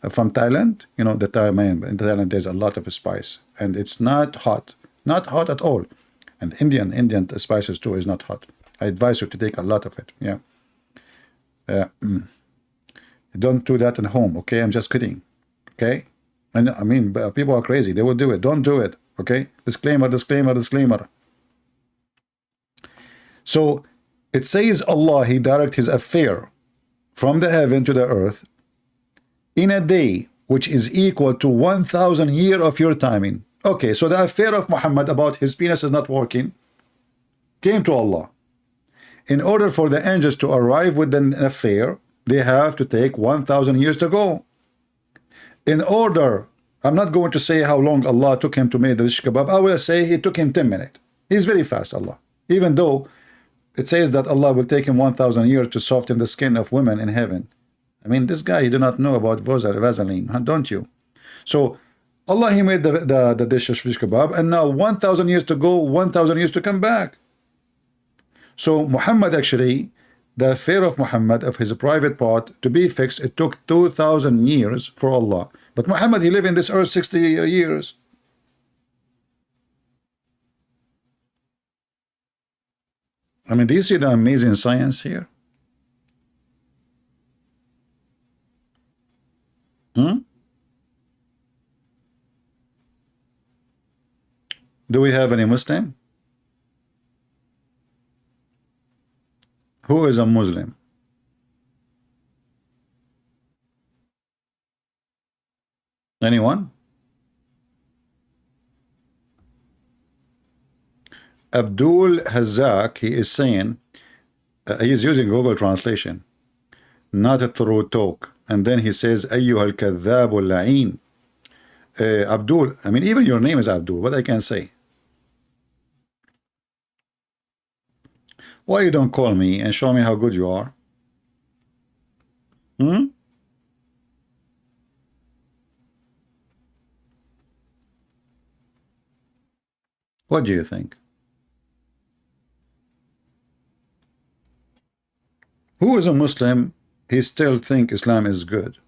from Thailand. You know, the Thailand, in Thailand there's a lot of spice. And it's not hot. Not hot at all. And Indian spices too is not hot. I advise you to take a lot of it. Yeah. Don't do that at home, okay? I'm just kidding. Okay? And I mean, people are crazy. They will do it. Don't do it. Okay? Disclaimer. So it says Allah, he direct his affair from the heaven to the earth in a day which is equal to 1,000 years of your timing. Okay, so the affair of Muhammad about his penis is not working came to Allah. In order for the angels to arrive with an affair, they have to take 1,000 years to go. In order I'm not going to say how long Allah took him to make the shish kebab. I will say he took him 10 minutes. He's very fast, Allah. Even though it says that Allah will take him 1,000 years to soften the skin of women in heaven. I mean, this guy, you do not know about Vaseline, don't you? So Allah, he made the dish of shish kebab, and now 1,000 years to go, 1,000 years to come back. So Muhammad, actually, the affair of Muhammad, of his private part to be fixed, it took 2,000 years for Allah. But Muhammad, he lived in this earth 60 years. I mean, do you see the amazing science here? Do we have any Muslim? Who is a Muslim? Anyone? Abdul Hazak, he is saying, he is using Google translation, not a true talk. And then he says, Ayyuhal kadhabul la'in. Abdul, I mean, even your name is Abdul. What I can say? Why you don't call me and show me how good you are? What do you think? Who is a Muslim? He still think Islam is good.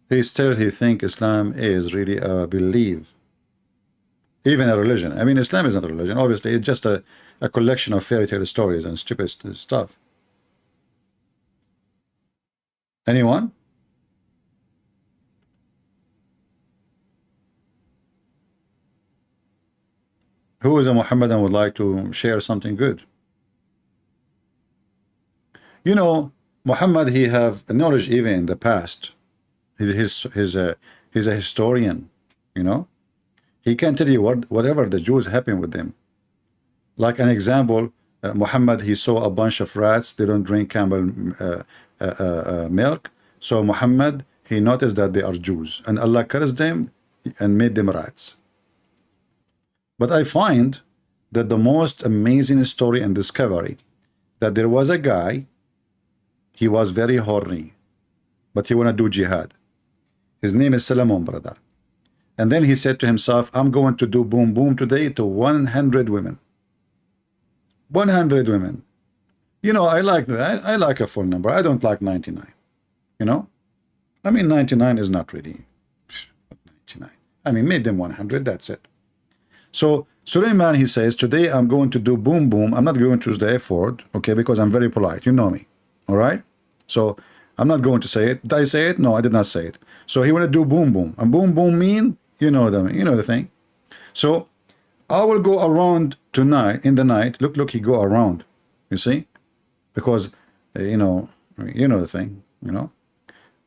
He think Islam is really a belief, even a religion. I mean, Islam isn't a religion. Obviously, it's just a collection of fairy tale stories and stupid stuff. Anyone? Who is a Muhammadan would like to share something good? You know, Muhammad, he have knowledge even in the past. He's a historian, you know. He can tell you whatever the Jews happened with them. Like an example, Muhammad, he saw a bunch of rats. They don't drink camel milk. So Muhammad, he noticed that they are Jews, and Allah cursed them and made them rats. But I find that the most amazing story and discovery, that there was a guy, he was very horny, but he want to do jihad. His name is Shamoun, brother. And then he said to himself, I'm going to do boom boom today to 100 women. 100 women. You know, I like a full number. I don't like 99. You know? I mean, 99 is not really 99. I mean, made them 100, that's it. So Sulaiman, he says, today I'm going to do boom boom. I'm not going to use the F word, okay, because I'm very polite. You know me. All right? So I'm not going to say it. Did I say it? No, I did not say it. So he want to do boom boom. And boom boom mean, you know the thing. So I will go around tonight, in the night. Look, he go around. You see? Because, you know the thing, you know.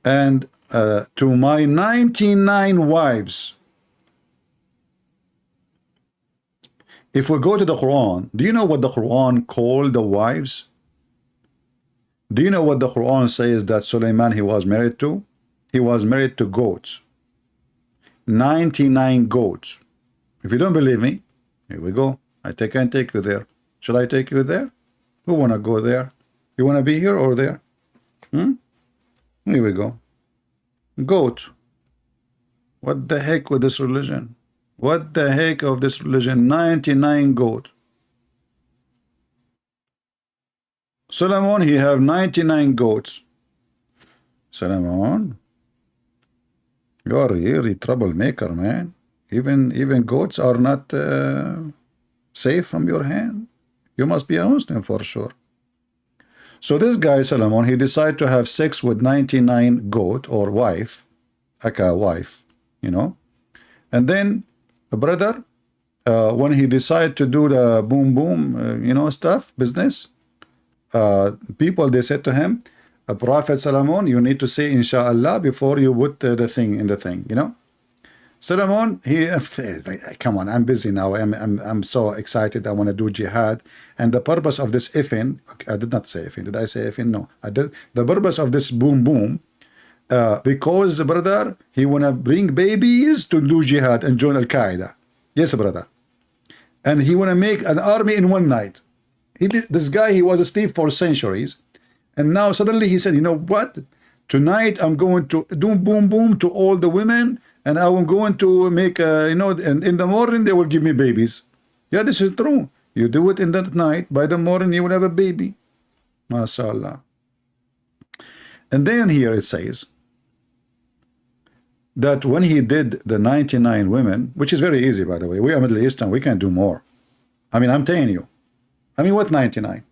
And to my 99 wives. If we go to the Quran, do you know what the Quran called the wives? Do you know what the Quran says that Sulaiman, he was married to? He was married to goats. 99 goats. If you don't believe me, here we go. I can take you there. Shall I take you there? Who want to go there? You want to be here or there? Here we go. Goat. What the heck with this religion? What the heck of this religion? 99 goat. Solomon, he have 99 goats. Solomon, you are really troublemaker, man. Even goats are not safe from your hand. You must be a Muslim for sure. So this guy Solomon, he decided to have sex with 99 goat or wife, aka wife, you know. And then brother, when he decided to do the boom boom, you know, stuff, business, people, they said to him, Prophet Solomon, you need to say inshallah before you put the thing in the thing, you know. Solomon, he come on, I'm busy now, I'm so excited, I want to do jihad, and the purpose of this ifin, I did not say ifin, did I say ifin? No, I did. The purpose of this boom boom, Because, brother, he wanna bring babies to do jihad and join Al-Qaeda. Yes, brother. And he wanna make an army in one night. This guy, he was asleep for centuries, and now suddenly he said, you know what? Tonight I'm going to do boom boom to all the women, and I'm going to make and in the morning they will give me babies. Yeah, this is true. You do it in that night, by the morning you will have a baby. MashaAllah. And then here it says that when he did the 99 women, which is very easy, by the way, we are Middle Eastern, we can do more. I mean, I'm telling you. I mean, what 99?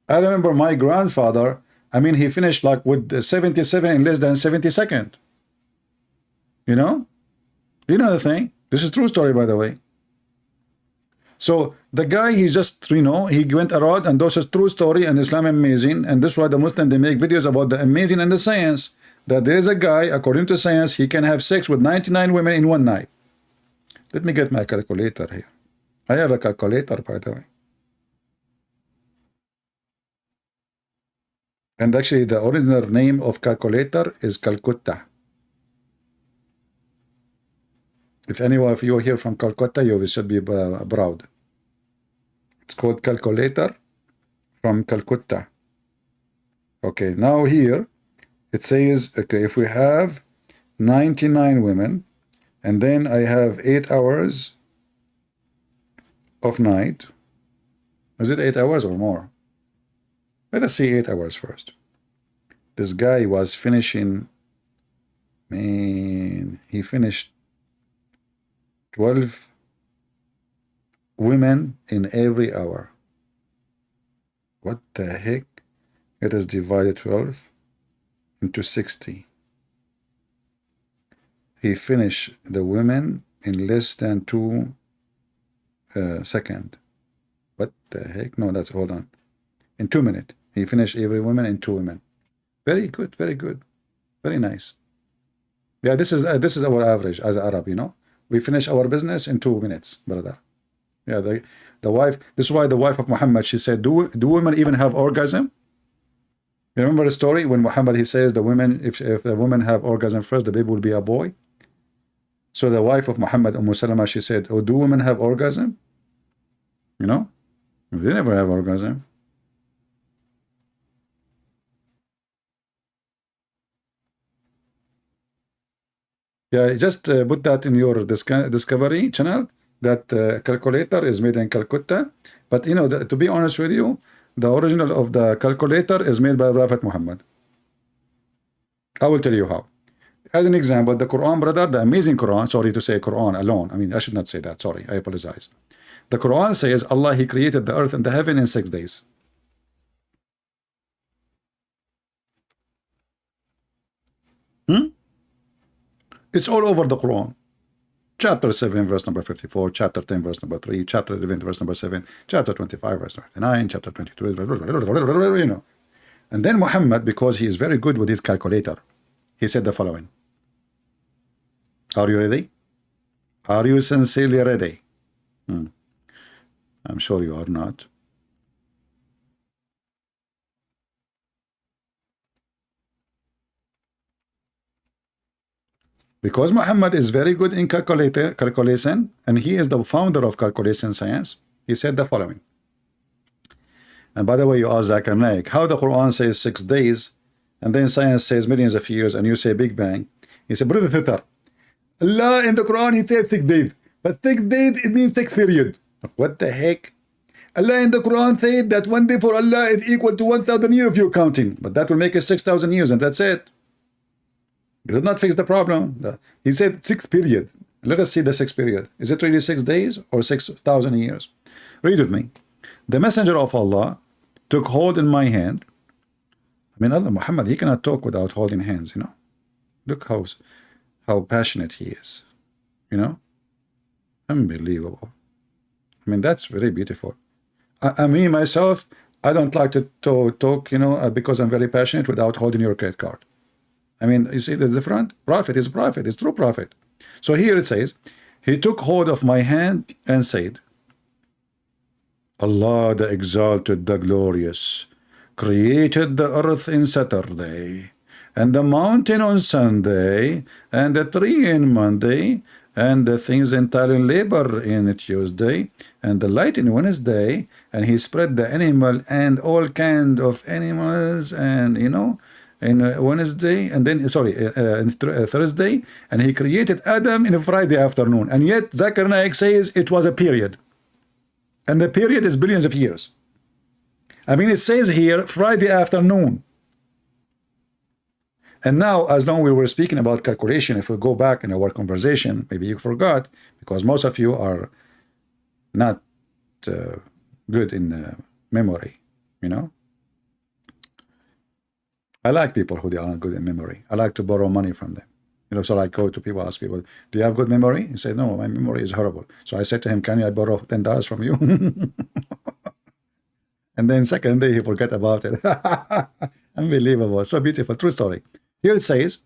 I remember my grandfather, I mean, he finished like with 77 in less than 70 seconds. You know? You know the thing? This is true story, by the way. So the guy, he just, he went around, and this is true story, and Islam amazing, and this is why the Muslim, they make videos about the amazing and the science, that there is a guy, according to science, he can have sex with 99 women in one night. Let me get my calculator here. I have a calculator, by the way. And actually, the original name of calculator is Calcutta. If anyone of you are here from Calcutta, you should be proud. It's called calculator from Calcutta. Okay, now here it says, okay, if we have 99 women, and then I have 8 hours of night. Is it 8 hours or more? Let us see 8 hours first. This guy was finishing, man, he finished 12 women in every hour. What the heck? It is divided 12 into 60. He finished the women in less than 2 seconds. What the heck? No, that's, hold on. In 2 minutes. He finished every woman in 2 women. Very good, very good. Very nice. Yeah, this is our average as an Arab, you know. We finish our business in 2 minutes, brother. Yeah, the wife, this is why the wife of Muhammad, she said, do women even have orgasm? You remember the story when Muhammad, he says the women, if the women have orgasm first, the baby will be a boy. So the wife of Muhammad, Salama, she said, oh, do women have orgasm? You know, they never have orgasm. Yeah, just put that in your discovery channel. That calculator is made in Calcutta. But you know, to be honest with you, the original of the calculator is made by Prophet Muhammad. I will tell you how. As an example, the Quran, brother, the amazing Quran, sorry to say Quran alone. I mean, I should not say that. Sorry, I apologize. The Quran says Allah, He created the earth and the heaven in 6 days. It's all over the Quran. Chapter 7, verse number 54, chapter 10, verse number 3, chapter 11, verse number 7, chapter 25, verse 39, chapter 22, you know. And then Muhammad, because he is very good with his calculator, he said the following. Are you ready? Are you sincerely ready? I'm sure you are not. Because Muhammad is very good in calculation, and he is the founder of calculation science, he said the following. And by the way, you ask Zakir Naik, how the Quran says 6 days, and then science says millions of years, and you say Big Bang. He said, brother Thitter, Allah in the Quran, he said 6 days, but 6 days, it means 6 period. What the heck? Allah in the Quran said that 1 day for Allah is equal to 1,000 years if you're counting, but that will make it 6,000 years, and that's it. You did not fix the problem. He said 6 period. Let us see the 6 period. Is it really 6 days or 6,000 years? Read with me. The messenger of Allah took hold in my hand. I mean, Allah, Muhammad, he cannot talk without holding hands, you know. Look how passionate he is, you know. Unbelievable. I mean, that's very beautiful. I mean, myself, I don't like to talk, you know, because I'm very passionate without holding your credit card. I mean, you see the difference? Prophet is prophet, is true prophet. So here it says, he took hold of my hand and said, Allah the exalted, the glorious, created the earth in Saturday and the mountain on Sunday, and the tree in Monday, and the things entirely labor in Tuesday, and the light in Wednesday, and he spread the animal and all kind of animals, and you know, in Wednesday, and then Thursday, and he created Adam in a Friday afternoon. And yet Zakir Naik says it was a period, and the period is billions of years. I mean, it says here Friday afternoon. And now, as long we were speaking about calculation, if we go back in our conversation, maybe you forgot, because most of you are not good in memory, you know. I like people who they aren't good in memory. I like to borrow money from them. You know, so I go to people, ask people, do you have good memory? He said, no, my memory is horrible. So I said to him, can I borrow $10 from you? And then second day he forgot about it. Unbelievable. So beautiful. True story. Here it says,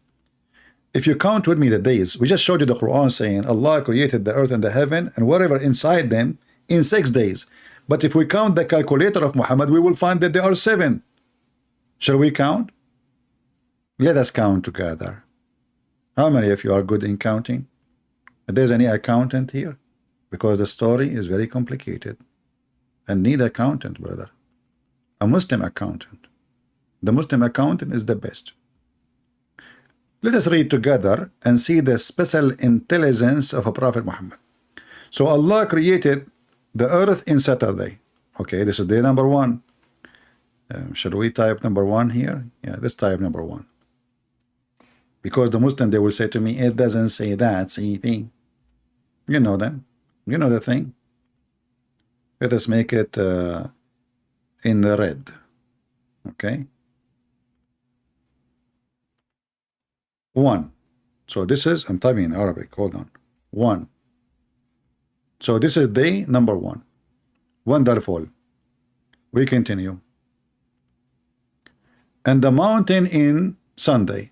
if you count with me the days, we just showed you the Quran saying Allah created the earth and the heaven and whatever inside them in 6 days. But if we count the calculator of Muhammad, we will find that there are 7. Shall we count? Let us count together. How many of you are good in counting? If there's any accountant here, because the story is very complicated and need accountant, brother. A Muslim accountant. The Muslim accountant is the best. Let us read together and see the special intelligence of a Prophet Muhammad. So Allah created the earth in Saturday. Okay, this is day number 1. Should we type number 1 here? Yeah, let's type number 1. Because the Muslim, they will say to me, it doesn't say that, CP. You know them. You know the thing. Let us make it in the red. Okay. 1. So this is, I'm typing in Arabic. Hold on. 1. So this is day number 1. Wonderful. We continue. And the mountain in Sunday.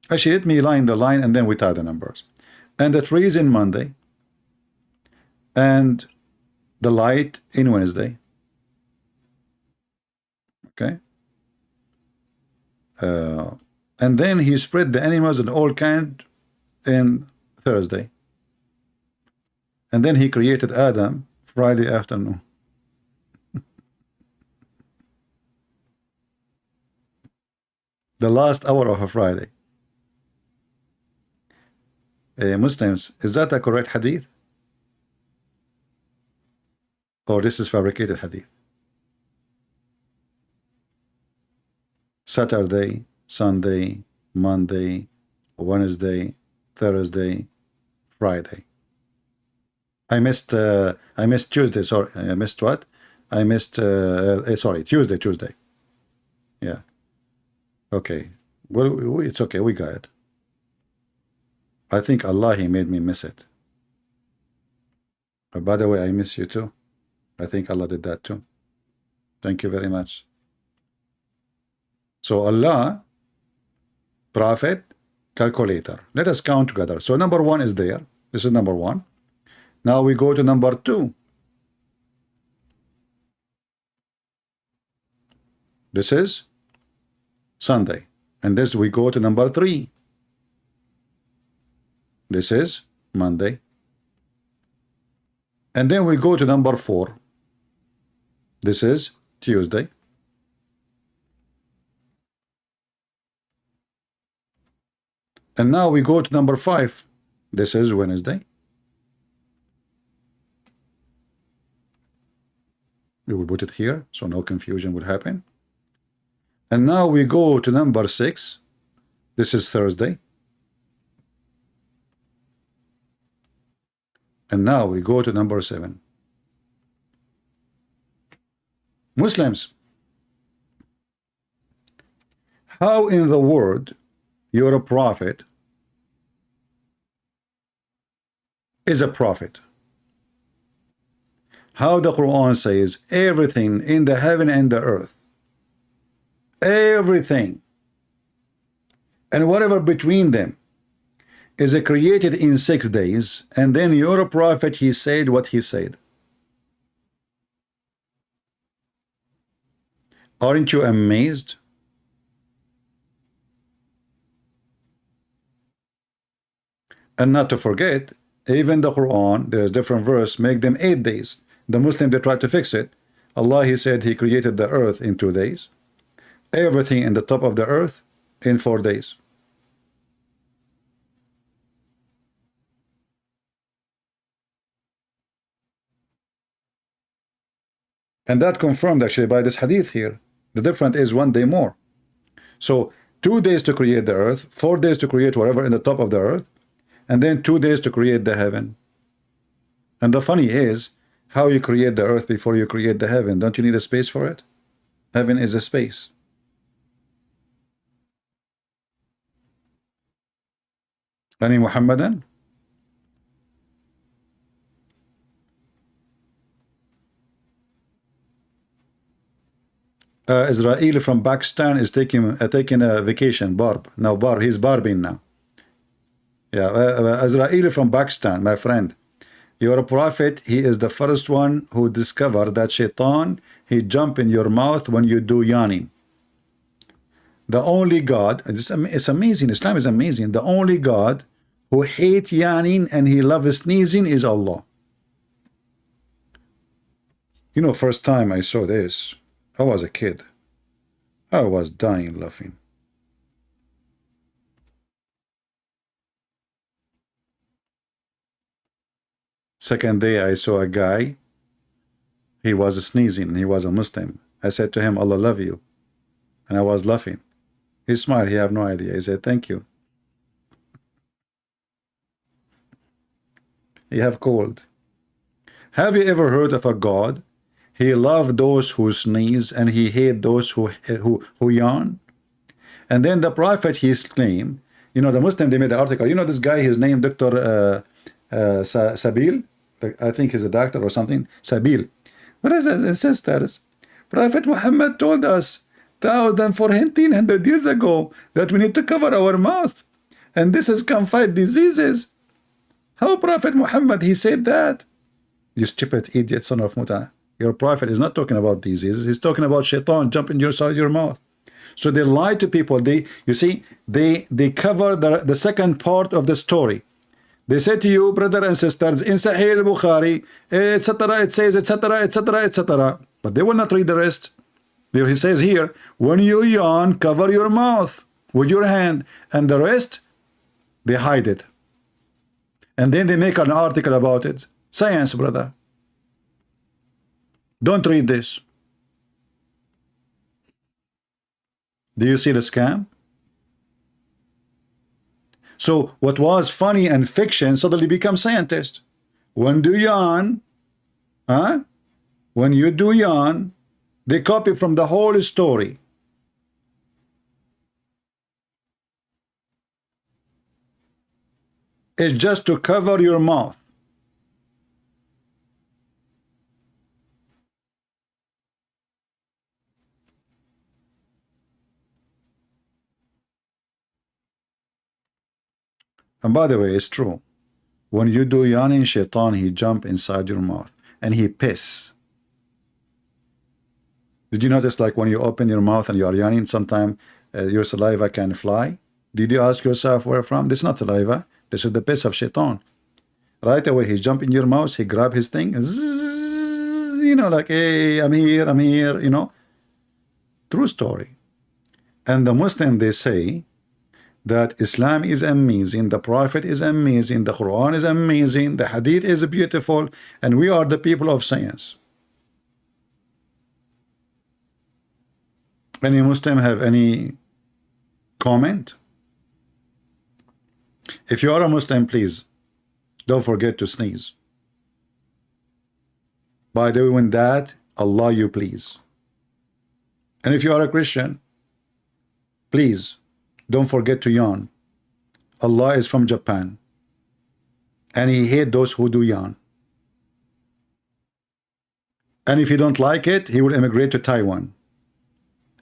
Actually, let me line the line and then we tie the numbers. And the trees in Monday. And the light in Wednesday. Okay. And then he spread the animals and all kind in Thursday. And then he created Adam Friday afternoon. The last hour of a Friday. Muslims, is that a correct hadith? Or this is fabricated hadith? Saturday, Sunday, Monday, Wednesday, Thursday, Friday. I missed Tuesday. Sorry, I missed what? I missed sorry, Tuesday. Yeah. Okay. Well, it's okay. We got it. I think Allah, he made me miss it. But by the way, I miss you too. I think Allah did that too. Thank you very much. So Allah, Prophet, calculator. Let us count together. So number 1 is there. This is number 1. Now we go to number 2. This is Sunday. And this we go to number 3. This is Monday. And then we go to number 4. This is Tuesday. And now we go to number 5. This is Wednesday. We will put it here so no confusion would happen. And now we go to number 6. This is Thursday. And now we go to number 7. Muslims, how in the world you're a prophet is a prophet? How the Quran says everything in the heaven and the earth, everything and whatever between them is created in 6 days, and then you're a prophet, he said what he said. Aren't you amazed? And not to forget, even the Quran, there's different verse, make them 8 days. The Muslim, they try to fix it. Allah, he said he created the earth in 2 days. Everything in the top of the earth in 4 days. And that confirmed actually by this hadith here. The difference is 1 day more. So 2 days to create the earth, 4 days to create whatever in the top of the earth, and then 2 days to create the heaven. And the funny is, how you create the earth before you create the heaven? Don't you need a space for it? Heaven is a space. Any Muhammadan? Israeli from Pakistan is taking a vacation. Barb. Now Barb, he's barbing now. Yeah, Israeli from Pakistan, my friend. You're a prophet. He is the first one who discovered that shaitan, he jump in your mouth when you do yawning. The only God, it's amazing, Islam is amazing. The only God who hate yawning and he loves sneezing is Allah. You know, first time I saw this, I was a kid. I was dying laughing. Second day I saw a guy, he was sneezing, he was a Muslim. I said to him, Allah love you. And I was laughing. He smiled, he had no idea. He said, thank you. You have cold. Have you ever heard of a God? He loved those who sneeze and he hate those who yawn. And then the prophet, he claimed, you know, the Muslim, they made the article, you know this guy, his name Dr. Sabil, I think he's a doctor or something, Sabil. What is it? Sisters, Prophet Muhammad told us 1,400 years ago that we need to cover our mouth, and this is can fight diseases. How Prophet Muhammad, he said that? You stupid idiot, son of Muta. Your prophet is not talking about diseases, he's talking about shaitan jumping inside your mouth. So they lie to people. You see, they cover the second part of the story. They say to you, brother and sisters, in Sahih al-Bukhari, etc., it says, etc., etc., etc. But they will not read the rest. There he says here, when you yawn, cover your mouth with your hand, and the rest, they hide it. And then they make an article about it. Science, brother. Don't read this. Do you see the scam? So what was funny and fiction suddenly becomes scientist. When do yawn, when you do yawn, they copy from the whole story. It's just to cover your mouth. And by the way, it's true. When you do yawning, shaitan, he jump inside your mouth and he piss. Did you notice, like when you open your mouth and you are yawning, sometimes your saliva can fly? Did you ask yourself where from? This is not saliva. This is the piss of shaitan. Right away, he jump in your mouth, he grab his thing, and zzz, you know, like, hey, I'm here, you know. True story. And the Muslim, they say that Islam is amazing, the Prophet is amazing, the Quran is amazing, the Hadith is beautiful, and we are the people of science. Any Muslim have any comment? If you are a Muslim, please don't forget to sneeze. By the way, when that, Allah you please. And if you are a Christian, please don't forget to yawn. Allah is from Japan, and he hates those who do yawn. And if you don't like it, he will immigrate to Taiwan.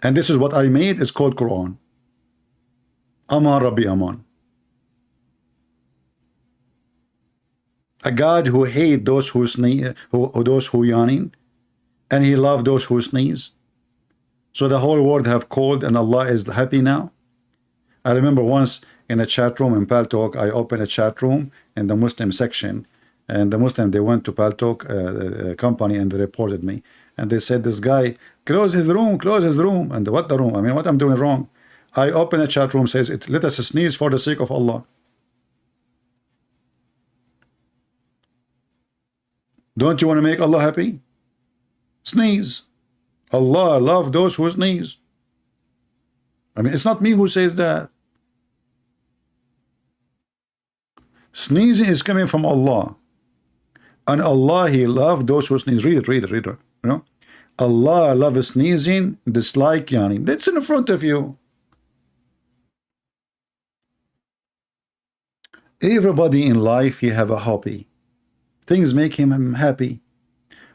And this is what I made. It's called Quran. Aman Rabbi Aman. A God who hates those who sneeze, those who yawning, and he loves those who sneeze. So the whole world have cold, and Allah is happy now. I remember once in a chat room in PalTalk. I opened a chat room in the Muslim section, and the Muslim, they went to PalTalk company and they reported me, and they said, this guy close his room. And what the room? I mean, what I'm doing wrong? I open a chat room, says it, let us sneeze for the sake of Allah. Don't you want to make Allah happy? Sneeze. Allah love those who sneeze. I mean, it's not me who says that. Sneezing is coming from Allah, and Allah, He loved those who sneeze. Read it. You know, Allah loves sneezing, dislike yawning. That's in front of you. Everybody in life, he have a hobby. Things make him happy.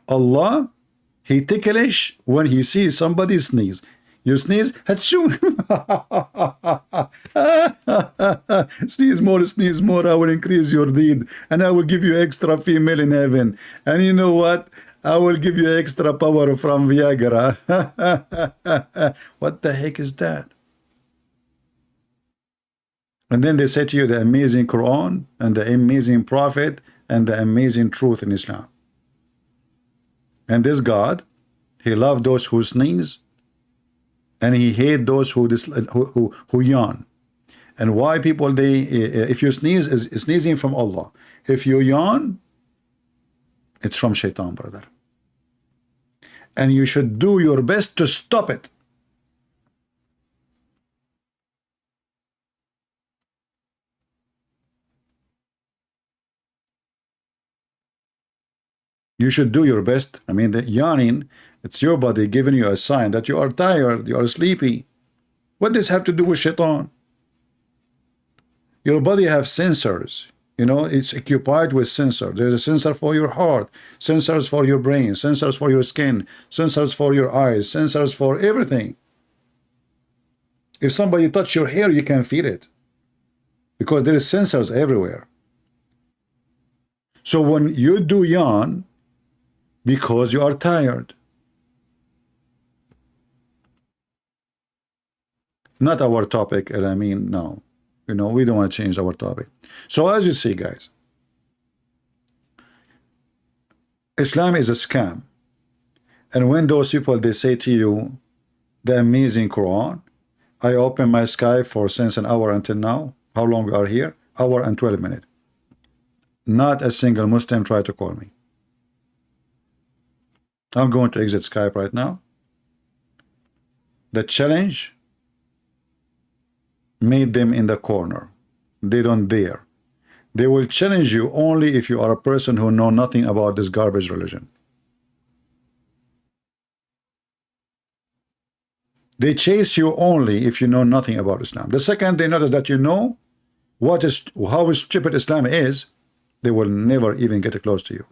Allah, He ticklish when He sees somebody sneeze. You sneeze, Hatun. Sneeze more, I will increase your deed, and I will give you extra female in heaven. And you know what? I will give you extra power from Viagra. What the heck is that? And then they say to you the amazing Quran and the amazing Prophet and the amazing truth in Islam. And this God, He loved those who sneeze, and He hate those who yawn. And why people, they if you sneeze, is sneezing from Allah. If you yawn, it's from Shaitan, brother. And you should do your best to stop it. You should do your best. I mean, the yawning, it's your body giving you a sign that you are tired, you are sleepy. What does this have to do with Shaitan? Your body have sensors. You know, it's occupied with sensor. There's a sensor for your heart, sensors for your brain, sensors for your skin, sensors for your eyes, sensors for everything. If somebody touch your hair, you can feel it, because there is sensors everywhere. So when you do yawn, because you are tired. Not our topic, I mean, no. You know, we don't want to change our topic. So as you see, guys, Islam is a scam. And when those people, they say to you, the amazing Quran, I open my Skype for since an hour until now. How long we are here? Hour and 12 minutes. Not a single Muslim tried to call me. I'm going to exit Skype right now. The challenge made them in the corner. They don't dare. They will challenge you only if you are a person who know nothing about this garbage religion. They chase you only if you know nothing about Islam. The second they notice that you know how stupid Islam is, they will never even get close to you.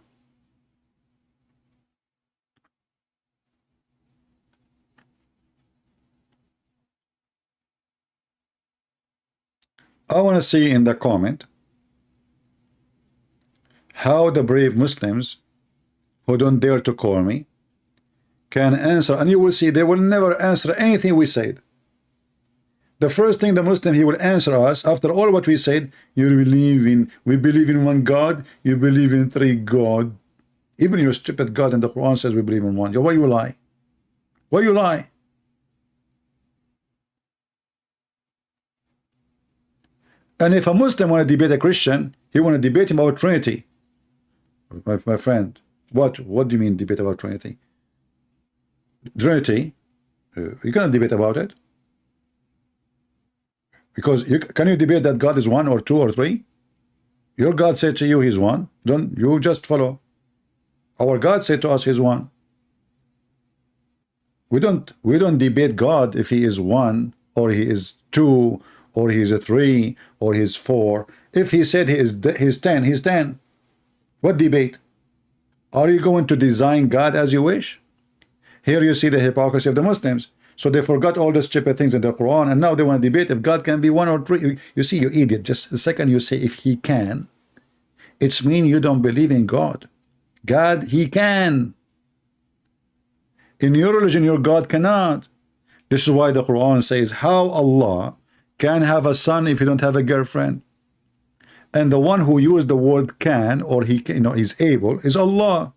I want to see in the comment how the brave Muslims who don't dare to call me can answer, and you will see they will never answer anything we said. The first thing the Muslim, he will answer us after all what we said, we believe in one God, you believe in three God. Even your stupid God in the Quran says we believe in one. Why you lie? Why you lie? And if a Muslim want to debate a Christian, he want to debate him about Trinity. My friend, what do you mean debate about Trinity? Trinity, you cannot debate about it. Because can you debate that God is one or two or three? Your God said to you he's one. Don't you just follow. Our God said to us he's one. We don't debate God if he is one or he is two or he's a three or he's four. If he said he's 10, he's 10. What debate? Are you going to design God as you wish? Here you see the hypocrisy of the Muslims. So they forgot all the stupid things in the Quran, and now they want to debate if God can be one or three. You see, you idiot. Just the second you say if he can, it's mean you don't believe in God. God, he can. In your religion, your God cannot. This is why the Quran says how Allah can have a son if you don't have a girlfriend. And the one who used the word can, or he can, is able, is Allah.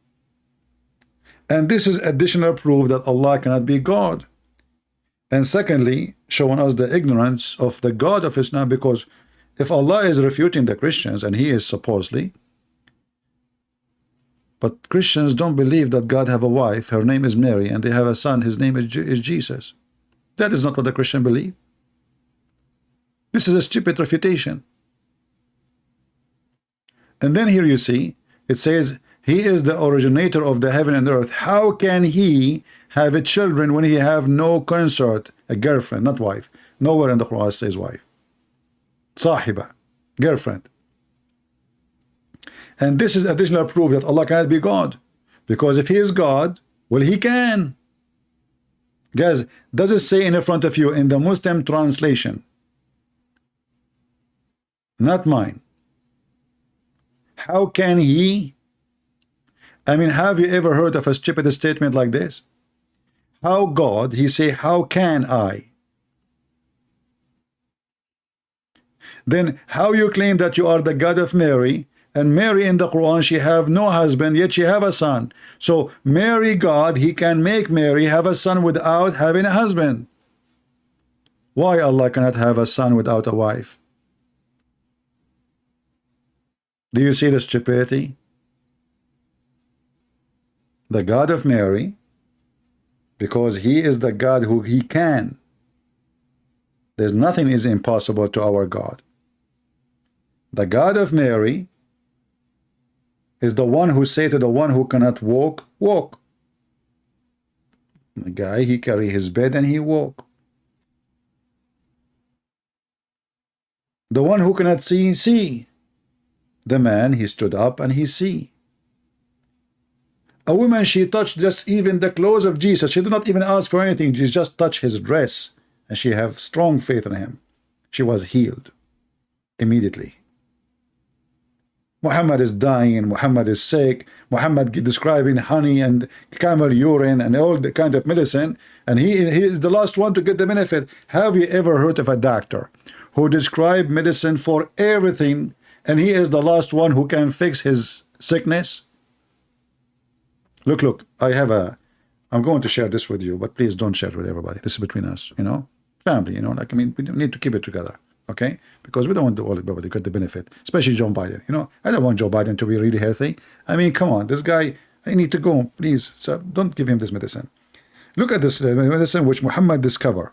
And this is additional proof that Allah cannot be God. And secondly, showing us the ignorance of the God of Islam, because if Allah is refuting the Christians, and he is supposedly, but Christians don't believe that God have a wife, her name is Mary, and they have a son, his name is Jesus. That is not what the Christian believe. This is a stupid refutation. And then here you see, it says, he is the originator of the heaven and earth. How can he have a children when he have no consort, a girlfriend, not wife? Nowhere in the Quran it says wife. Sahiba, girlfriend. And this is additional proof that Allah cannot be God. Because if he is God, well, he can. Guys, does it say in front of you in the Muslim translation? Not mine. How can he? I mean, have you ever heard of a stupid statement like this? How God, he say, how can I? Then how you claim that you are the God of Mary, and Mary in the Quran, she have no husband, yet she have a son. So Mary God, he can make Mary have a son without having a husband. Why Allah cannot have a son without a wife? Do you see the stupidity? The God of Mary, because he is the God who he can. There's nothing is impossible to our God. The God of Mary is the one who say to the one who cannot walk, walk. The guy, he carry his bed and he walk. The one who cannot see, see. The man, he stood up and he see. A woman, she touched just even the clothes of Jesus. She did not even ask for anything. She just touched his dress, and she have strong faith in him. She was healed immediately. Muhammad is dying. Muhammad is sick. Muhammad describing honey and camel urine and all the kind of medicine, and he is the last one to get the benefit. Have you ever heard of a doctor who described medicine for everything, and he is the last one who can fix his sickness? Look, I'm going to share this with you, but please don't share it with everybody. This is between us, family, like, I mean, we need to keep it together, okay? Because we don't want all everybody to get the benefit, especially Joe Biden, I don't want Joe Biden to be really healthy. I mean, come on, this guy, I need to go, please, so don't give him this medicine. Look at this medicine which Muhammad discovered,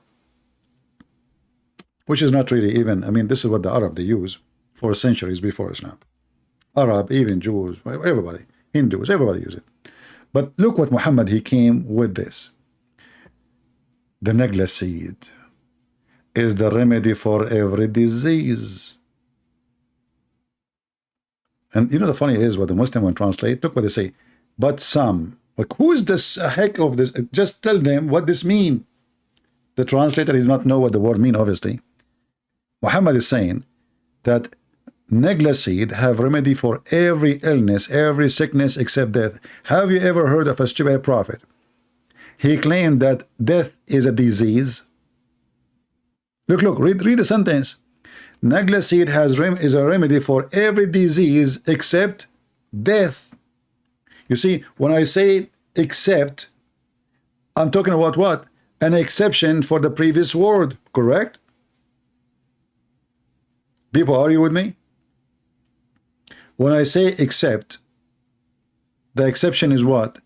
which is not really even, I mean, this is what the Arab they use for centuries before Islam. Arab, even Jews, everybody, Hindus, everybody use it. But look what Muhammad, he came with this. The negla seed is the remedy for every disease. And the funny is what the Muslim will translate. Look what they say. But some, like, who is this heck of this? Just tell them what this mean. The translator did not know what the word mean, obviously. Muhammad is saying that negla seed have remedy for every illness, every sickness except death. Have you ever heard of a stupid prophet? He claimed that death is a disease. Look, read the sentence. Negla seed is a remedy for every disease except death. You see, when I say except, I'm talking about what? An exception for the previous word, correct? People, are you with me? When I say except, the exception is what?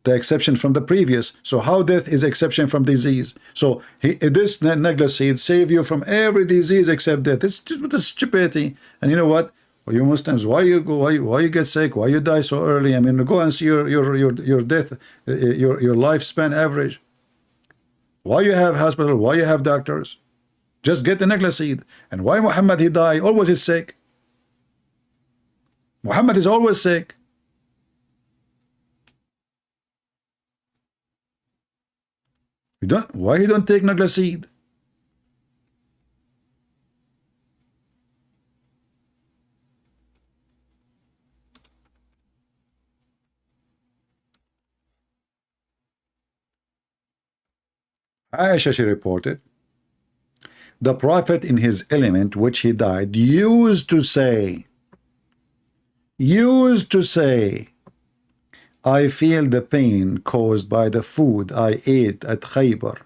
The exception from the previous. So how death is exception from disease? So this negla seed save you from every disease except death. It's just with the stupidity. And you know what? Well, you Muslims, why you get sick? Why you die so early? I mean, go and see your death, your lifespan average. Why you have hospital? Why you have doctors? Just get the negla seed. And why Muhammad he die? Always is sick. Muhammad is always sick. Why he don't take negla seed? Aisha, she reported The Prophet in his element, which he died, used to say, I feel the pain caused by the food I ate at Khaybar.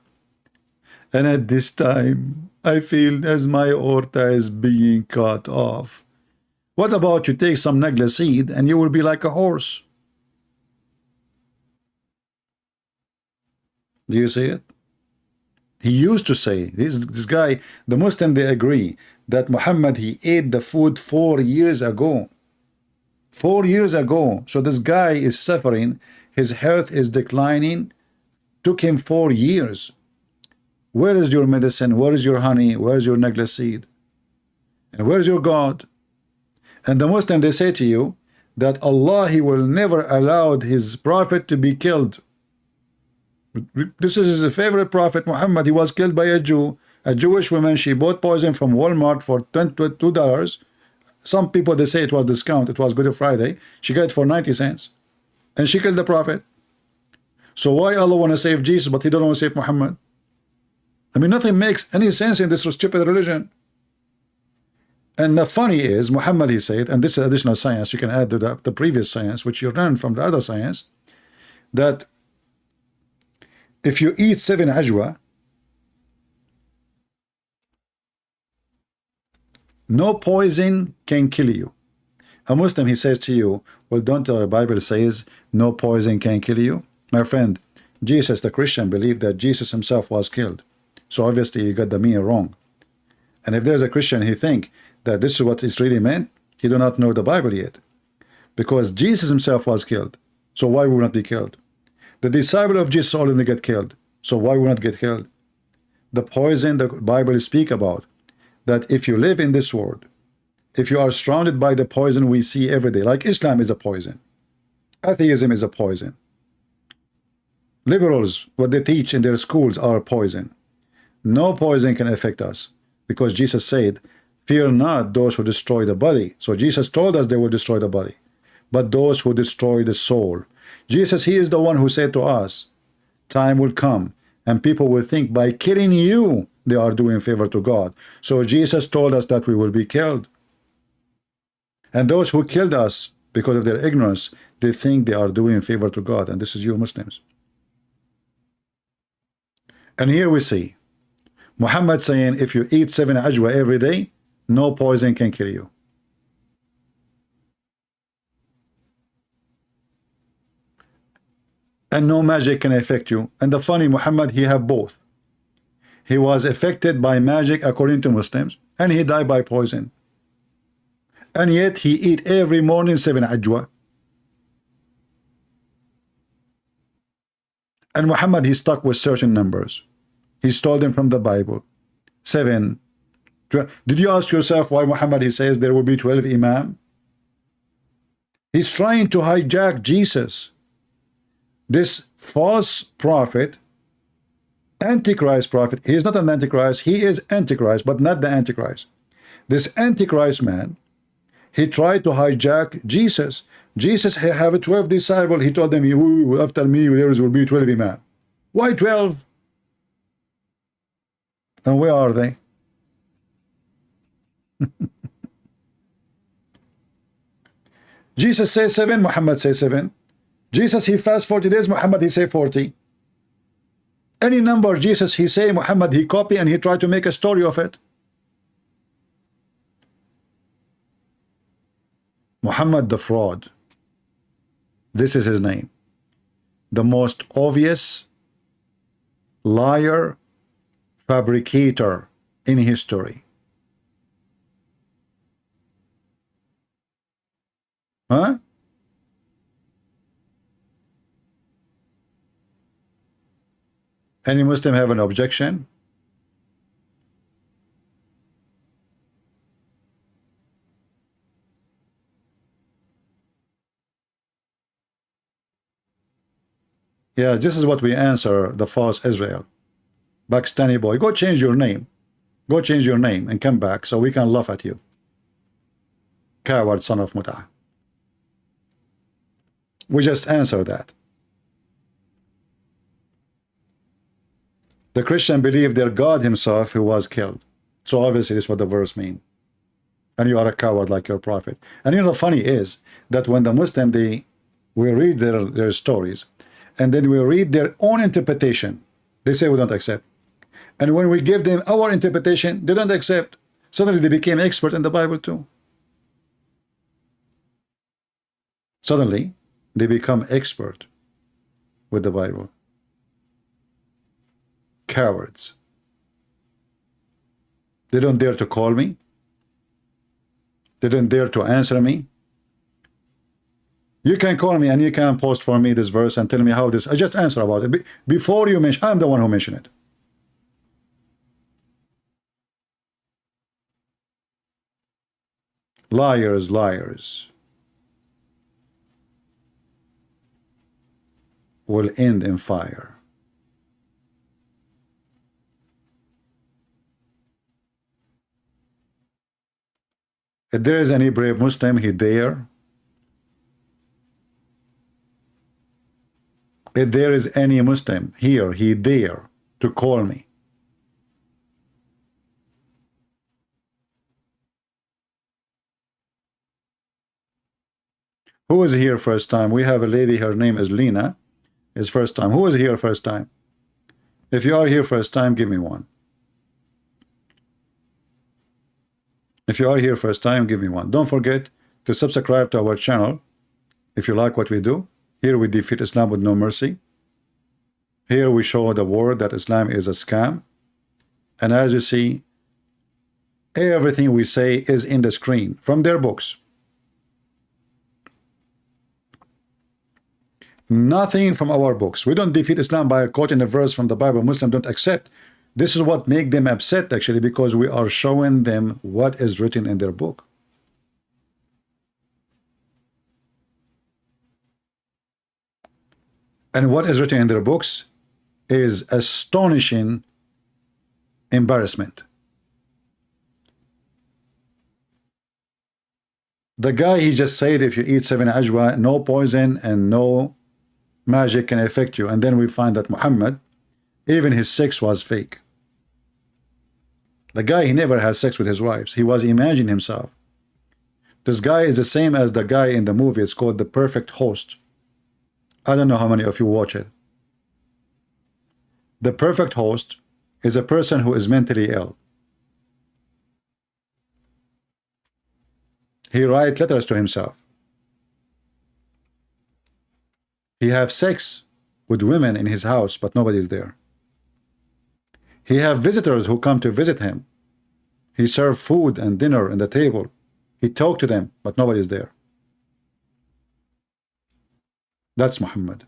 And at this time, I feel as my aorta is being cut off. What about you take some nagla seed and you will be like a horse? Do you see it? He used to say, this guy, the Muslim, they agree that Muhammad, he ate the food 4 years ago. 4 years ago. So this guy is suffering. His health is declining. Took him 4 years. Where is your medicine? Where is your honey? Where is your necklace seed? And where is your God? And the Muslim, they say to you that Allah, he will never allow his prophet to be killed. This is his favorite prophet, Muhammad. He was killed by a Jew. A Jewish woman, she bought poison from Walmart for $22. Some people, they say it was discount. It was Good Friday. She got it for 90 cents. And she killed the prophet. So why Allah want to save Jesus, but he don't want to save Muhammad? I mean, nothing makes any sense in this stupid religion. And the funny is, Muhammad, he said, and this is additional science, you can add to the previous science, which you learned from the other science, that if you eat 7 ajwa, no poison can kill you. A Muslim, he says to you, well, don't the Bible says no poison can kill you? My friend, Jesus, the Christian, believed that Jesus himself was killed. So obviously you got the meaning wrong. And if there's a Christian, he think that this is what it really meant, he do not know the Bible yet. Because Jesus himself was killed. So why would not be killed? The disciple of Jesus already get killed. So why would not get killed? The poison the Bible speak about, that if you live in this world, if you are surrounded by the poison we see every day, like Islam is a poison, atheism is a poison, liberals, what they teach in their schools are poison. No poison can affect us, because Jesus said, fear not those who destroy the body. So Jesus told us they will destroy the body, but those who destroy the soul. Jesus, he is the one who said to us, time will come and people will think by killing you they are doing favor to God. So Jesus told us that we will be killed. And those who killed us because of their ignorance, they think they are doing favor to God. And this is you Muslims. And here we see Muhammad saying, if you eat 7 ajwa every day, no poison can kill you. And no magic can affect you. And the funny, Muhammad, he had both. He was affected by magic according to Muslims, and he died by poison. And yet he eat every morning 7 ajwa. And Muhammad, he stuck with certain numbers. He stole them from the Bible. 7. Did you ask yourself why Muhammad, he says there will be 12 imam? He's trying to hijack Jesus. This false prophet, Antichrist prophet, he is not an Antichrist, he is Antichrist, but not the Antichrist. This Antichrist man, he tried to hijack Jesus. Jesus have 12 disciples, he told them, after me there will be 12 imam. Why 12? And where are they? Jesus says 7, Muhammad says 7. Jesus, he fast 40 days, Muhammad, he say 40. Any number Jesus, he say, Muhammad, he copy and he try to make a story of it. Muhammad the fraud. This is his name. The most obvious liar, fabricator in history. Huh? Any Muslim have an objection? Yeah, this is what we answer the false Israel. Pakistani boy, go change your name. Go change your name and come back so we can laugh at you. Coward son of Mut'ah. We just answer that. The Christian believed their God himself who was killed. So obviously this is what the verse means. And you are a coward like your prophet. And you know, the funny is that when the Muslim, we read their stories, and then we read their own interpretation, they say we don't accept. And when we give them our interpretation, they don't accept. Suddenly they became expert in the Bible too. Suddenly they become expert with the Bible. Cowards. They don't dare to call me. They don't dare to answer me. You can call me and you can post for me this verse and tell me how this. I just answer about it. Before you mention, I'm the one who mentioned it. Liars, liars will end in fire. If there is any brave Muslim, he dare. If there is any Muslim here, he dare to call me. Who is here first time? We have a lady, her name is Lena. Is first time. Who is here first time? If you are here first time, give me one. If you are here first time, give me one. Don't forget to subscribe to our channel if you like what we do. Here we defeat Islam with no mercy. Here we show the world that Islam is a scam. And as you see, everything we say is in the screen from their books. Nothing from our books. We don't defeat Islam by quoting a verse from the Bible. Muslims don't accept. This is what makes them upset, actually, because we are showing them what is written in their book. And what is written in their books is astonishing embarrassment. The guy, he just said if you eat 7 ajwa, no poison and no magic can affect you. And then we find that Muhammad, even his sex was fake. The guy, he never had sex with his wives. He was imagining himself. This guy is the same as the guy in the movie. It's called The Perfect Host. I don't know how many of you watch it. The perfect host is a person who is mentally ill. He writes letters to himself. He have sex with women in his house, but nobody's there. He have visitors who come to visit him. He serve food and dinner on the table. He talk to them, but nobody's there. That's Muhammad.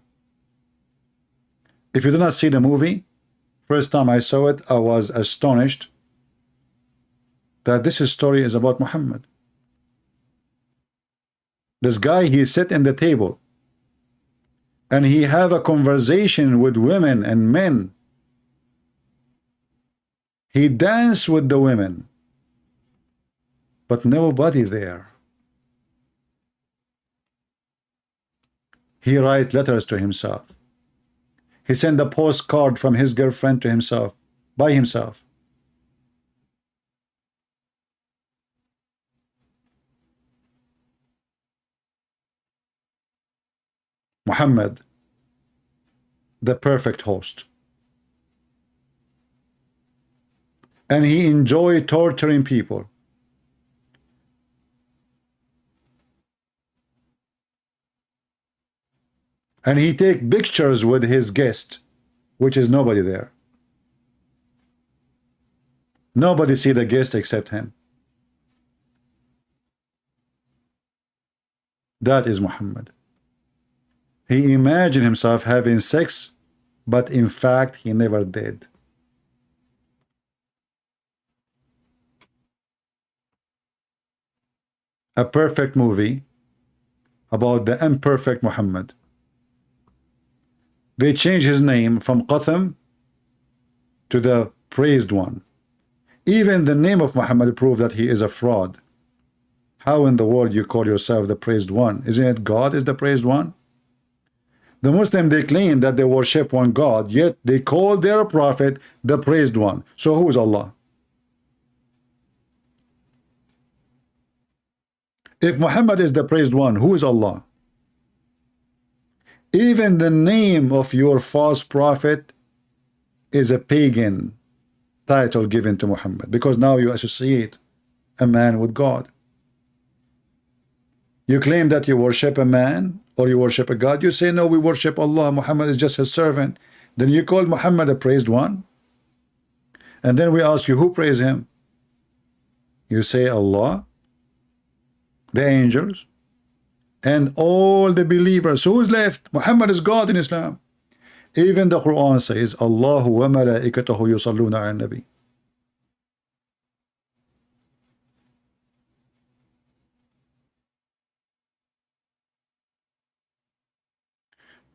If you do not see the movie, first time I saw it, I was astonished that this story is about Muhammad. This guy, he sit in the table and he have a conversation with women and men. He dance with the women, but nobody there. He write letters to himself. He sent a postcard from his girlfriend to himself, by himself. Muhammad, the perfect host. And he enjoyed torturing people. And he take pictures with his guest, which is nobody there. Nobody see the guest except him. That is Muhammad. He imagined himself having sex, but in fact he never did. A perfect movie about the imperfect Muhammad. They changed his name from Qatham to the praised one. Even the name of Muhammad proved that he is a fraud. How in the world you call yourself the praised one? Isn't it God is the praised one? The Muslim, they claim that they worship one God, yet they call their prophet the praised one. So who is Allah? If Muhammad is the praised one, who is Allah? Even the name of your false prophet is a pagan title given to Muhammad, because now you associate a man with God. You claim that you worship a man or you worship a God. You say, no, we worship Allah. Muhammad is just his servant. Then you call Muhammad a praised one. And then we ask you, who praise him? You say Allah, the angels, and all the believers. Who is left? Muhammad is God in Islam. Even the Quran says, Allahu wa malaikatahu yusalluna ala nabi.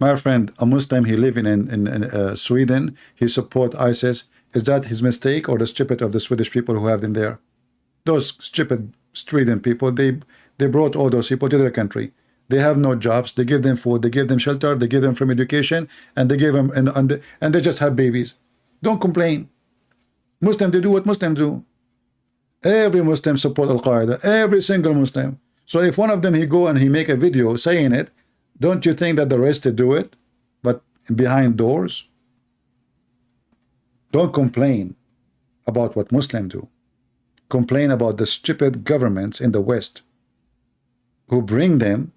My friend, a Muslim, he live in Sweden, he support ISIS. Is that his mistake or the stupid of the Swedish people who have them there? Those stupid Sweden people, they brought all those people to their country. They have no jobs. They give them food. They give them shelter. They give them from education, and they give them and they just have babies. Don't complain. Muslims, they do what Muslims do. Every Muslim support Al Qaeda. Every single Muslim. So if one of them he go and he make a video saying it, don't you think that the rest they do it, but behind doors? Don't complain about what Muslims do. Complain about the stupid governments in the West who bring them,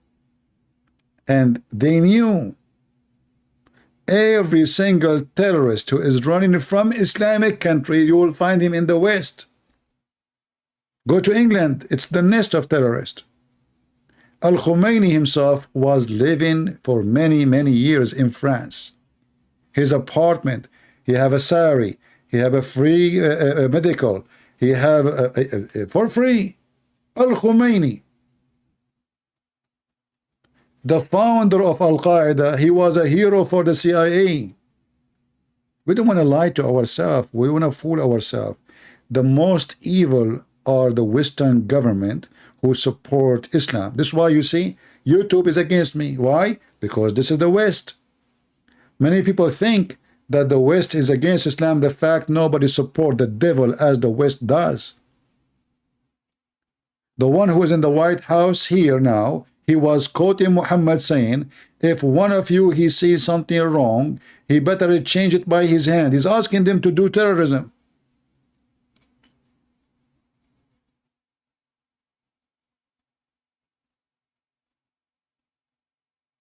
and they knew every single terrorist who is running from Islamic country, you will find him in the West. Go to England, it's the nest of terrorists. Al-Khomeini himself was living for many years in France. His apartment, he have a salary, he have a free medical, he have for free. Al-Khomeini, the founder of Al-Qaeda, he was a hero for the CIA. We don't want to lie to ourselves. We want to fool ourselves. The most evil are the Western government who support Islam. This is why you see YouTube is against me. Why? Because this is the West. Many people think that the West is against Islam. The fact nobody support the devil as the West does. The one who is in the White House here now, he was quoting Muhammad saying, if one of you he sees something wrong, he better change it by his hand. He's asking them to do terrorism.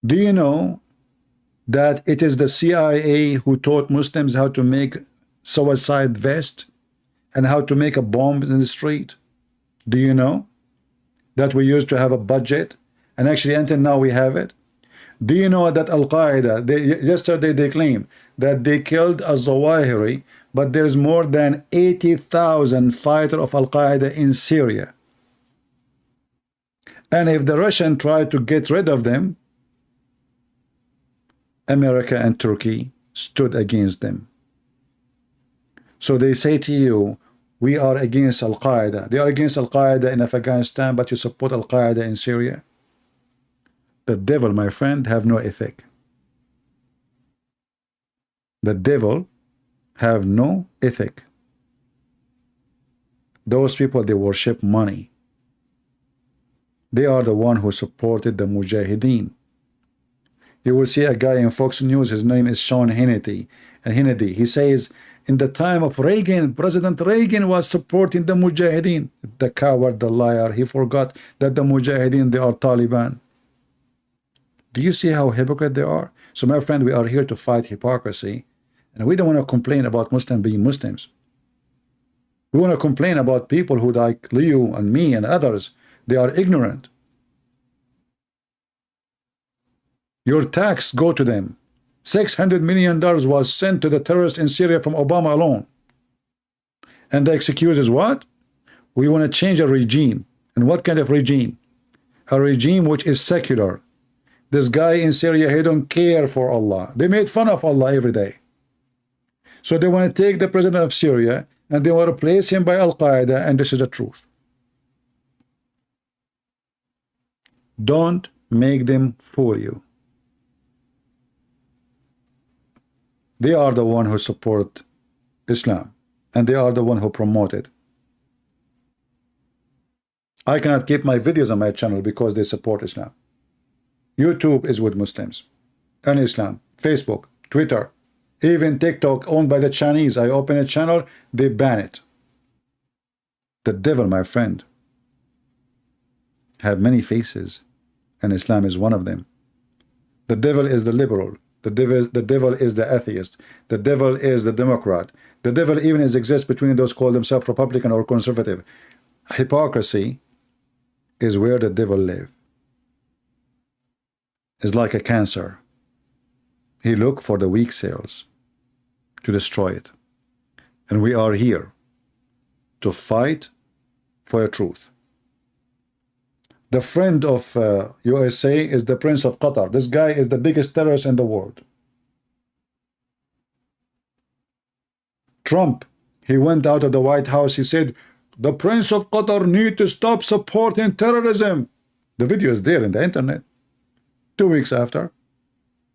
Do you know that it is the CIA who taught Muslims how to make suicide vest and how to make a bomb in the street? Do you know that we used to have a budget, and actually until now we have it? Do you know that Al-Qaeda, yesterday they claimed that they killed al-Zawahiri, but there's more than 80,000 fighters of Al-Qaeda in Syria. And if the Russian tried to get rid of them, America and Turkey stood against them. So they say to you, we are against Al-Qaeda. They are against Al-Qaeda in Afghanistan, but you support Al-Qaeda in Syria. The devil, my friend, have no ethic. The devil have no ethic. Those people, they worship money. They are the one who supported the Mujahideen. You will see a guy in Fox News, his name is Sean Hannity, and Hannity, he says, in the time of Reagan, President Reagan was supporting the Mujahideen. The coward, the liar, he forgot that the Mujahideen, they are Taliban. Do you see how hypocrite they are? So my friend, we are here to fight hypocrisy, and we don't want to complain about Muslims being Muslims. We want to complain about people who, like Leo and me and others, they are ignorant. Your tax go to them. $600 million was sent to the terrorists in Syria from Obama alone. And the excuse is what? We want to change a regime. And what kind of regime? A regime which is secular. This guy in Syria, he don't care for Allah. They made fun of Allah every day. So they want to take the president of Syria and they want to replace him by Al-Qaeda, and this is the truth. Don't make them fool you. They are the one who support Islam, and they are the one who promote it. I cannot keep my videos on my channel because they support Islam. YouTube is with Muslims and Islam. Facebook, Twitter, even TikTok owned by the Chinese. I open a channel, they ban it. The devil, my friend, have many faces, and Islam is one of them. The devil is the liberal. The devil is the atheist. The devil is the Democrat. The devil even exists between those call themselves Republican or conservative. Hypocrisy is where the devil lives. It's like a cancer. He look for the weak cells to destroy it. And we are here to fight for a truth. The friend of USA is the Prince of Qatar. This guy is the biggest terrorist in the world. Trump, he went out of the White House. He said, the Prince of Qatar need to stop supporting terrorism. The video is there in the internet. 2 weeks after,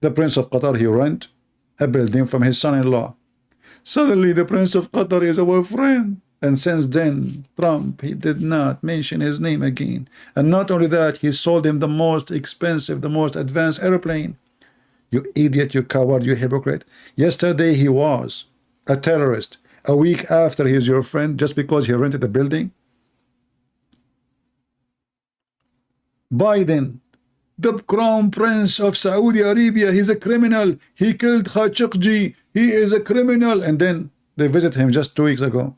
the Prince of Qatar, he rent a building from his son-in-law. Suddenly, the Prince of Qatar is our friend. And since then, Trump, he did not mention his name again. And not only that, he sold him the most expensive, the most advanced airplane. You idiot, you coward, you hypocrite. Yesterday, he was a terrorist. A week after, he is your friend just because he rented a building. Biden, the Crown Prince of Saudi Arabia, he's a criminal. He killed Khashoggi. He is a criminal. And then they visit him just 2 weeks ago.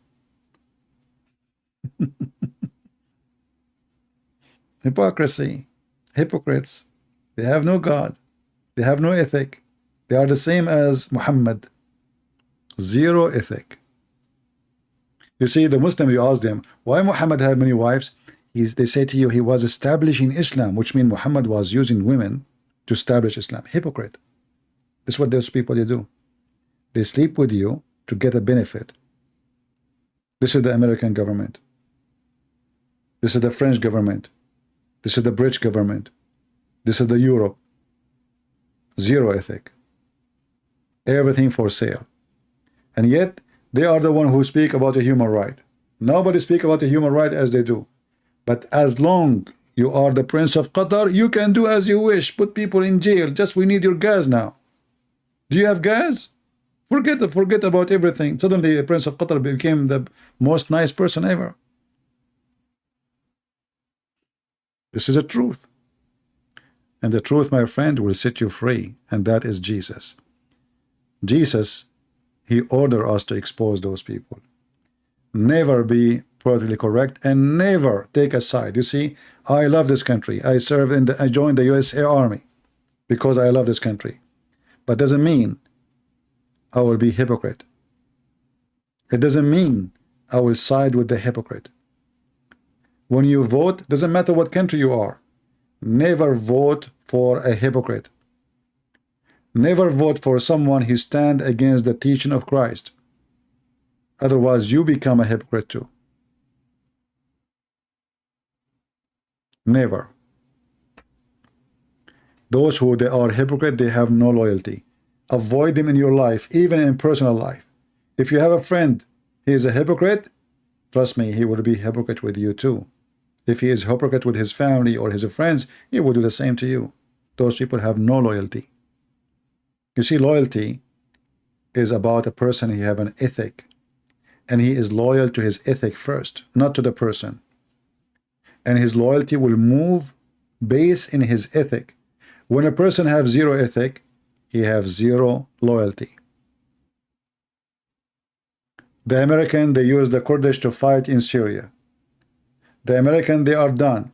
Hypocrisy, hypocrites. They have no God. They have no ethic. They are the same as Muhammad. Zero ethic. You see, the Muslim, you ask them, why Muhammad had many wives? They say to you, he was establishing Islam, which means Muhammad was using women to establish Islam. Hypocrite. This is what those people they do. They sleep with you to get a benefit. This is the American government. This is the French government. This is the British government. This is the Europe. Zero ethic. Everything for sale. And yet, they are the one who speak about a human right. Nobody speak about a human right as they do. But as long you are the Prince of Qatar, you can do as you wish. Put people in jail. Just we need your gas now. Do you have gas? Forget about everything. Suddenly, the Prince of Qatar became the most nice person ever. This is the truth. And the truth, my friend, will set you free. And that is Jesus. Jesus, he ordered us to expose those people. Never be politically correct and never take a side. You see, I love this country. I joined the USA Army because I love this country. But doesn't mean I will be hypocrite. It doesn't mean I will side with the hypocrite. When you vote, doesn't matter what country you are, never vote for a hypocrite. Never vote for someone who stands against the teaching of Christ. Otherwise, you become a hypocrite too. Never. Those who they are hypocrite, they have no loyalty. Avoid them in your life, even in personal life. If you have a friend, he is a hypocrite, trust me, he will be a hypocrite with you too. If he is a hypocrite with his family or his friends, he will do the same to you. Those people have no loyalty. You see, loyalty is about a person who have an ethic, and he is loyal to his ethic first, not to the person. And his loyalty will move based in his ethic. When a person has zero ethic, he has zero loyalty. The American, they use the Kurdish to fight in Syria. The American, they are done.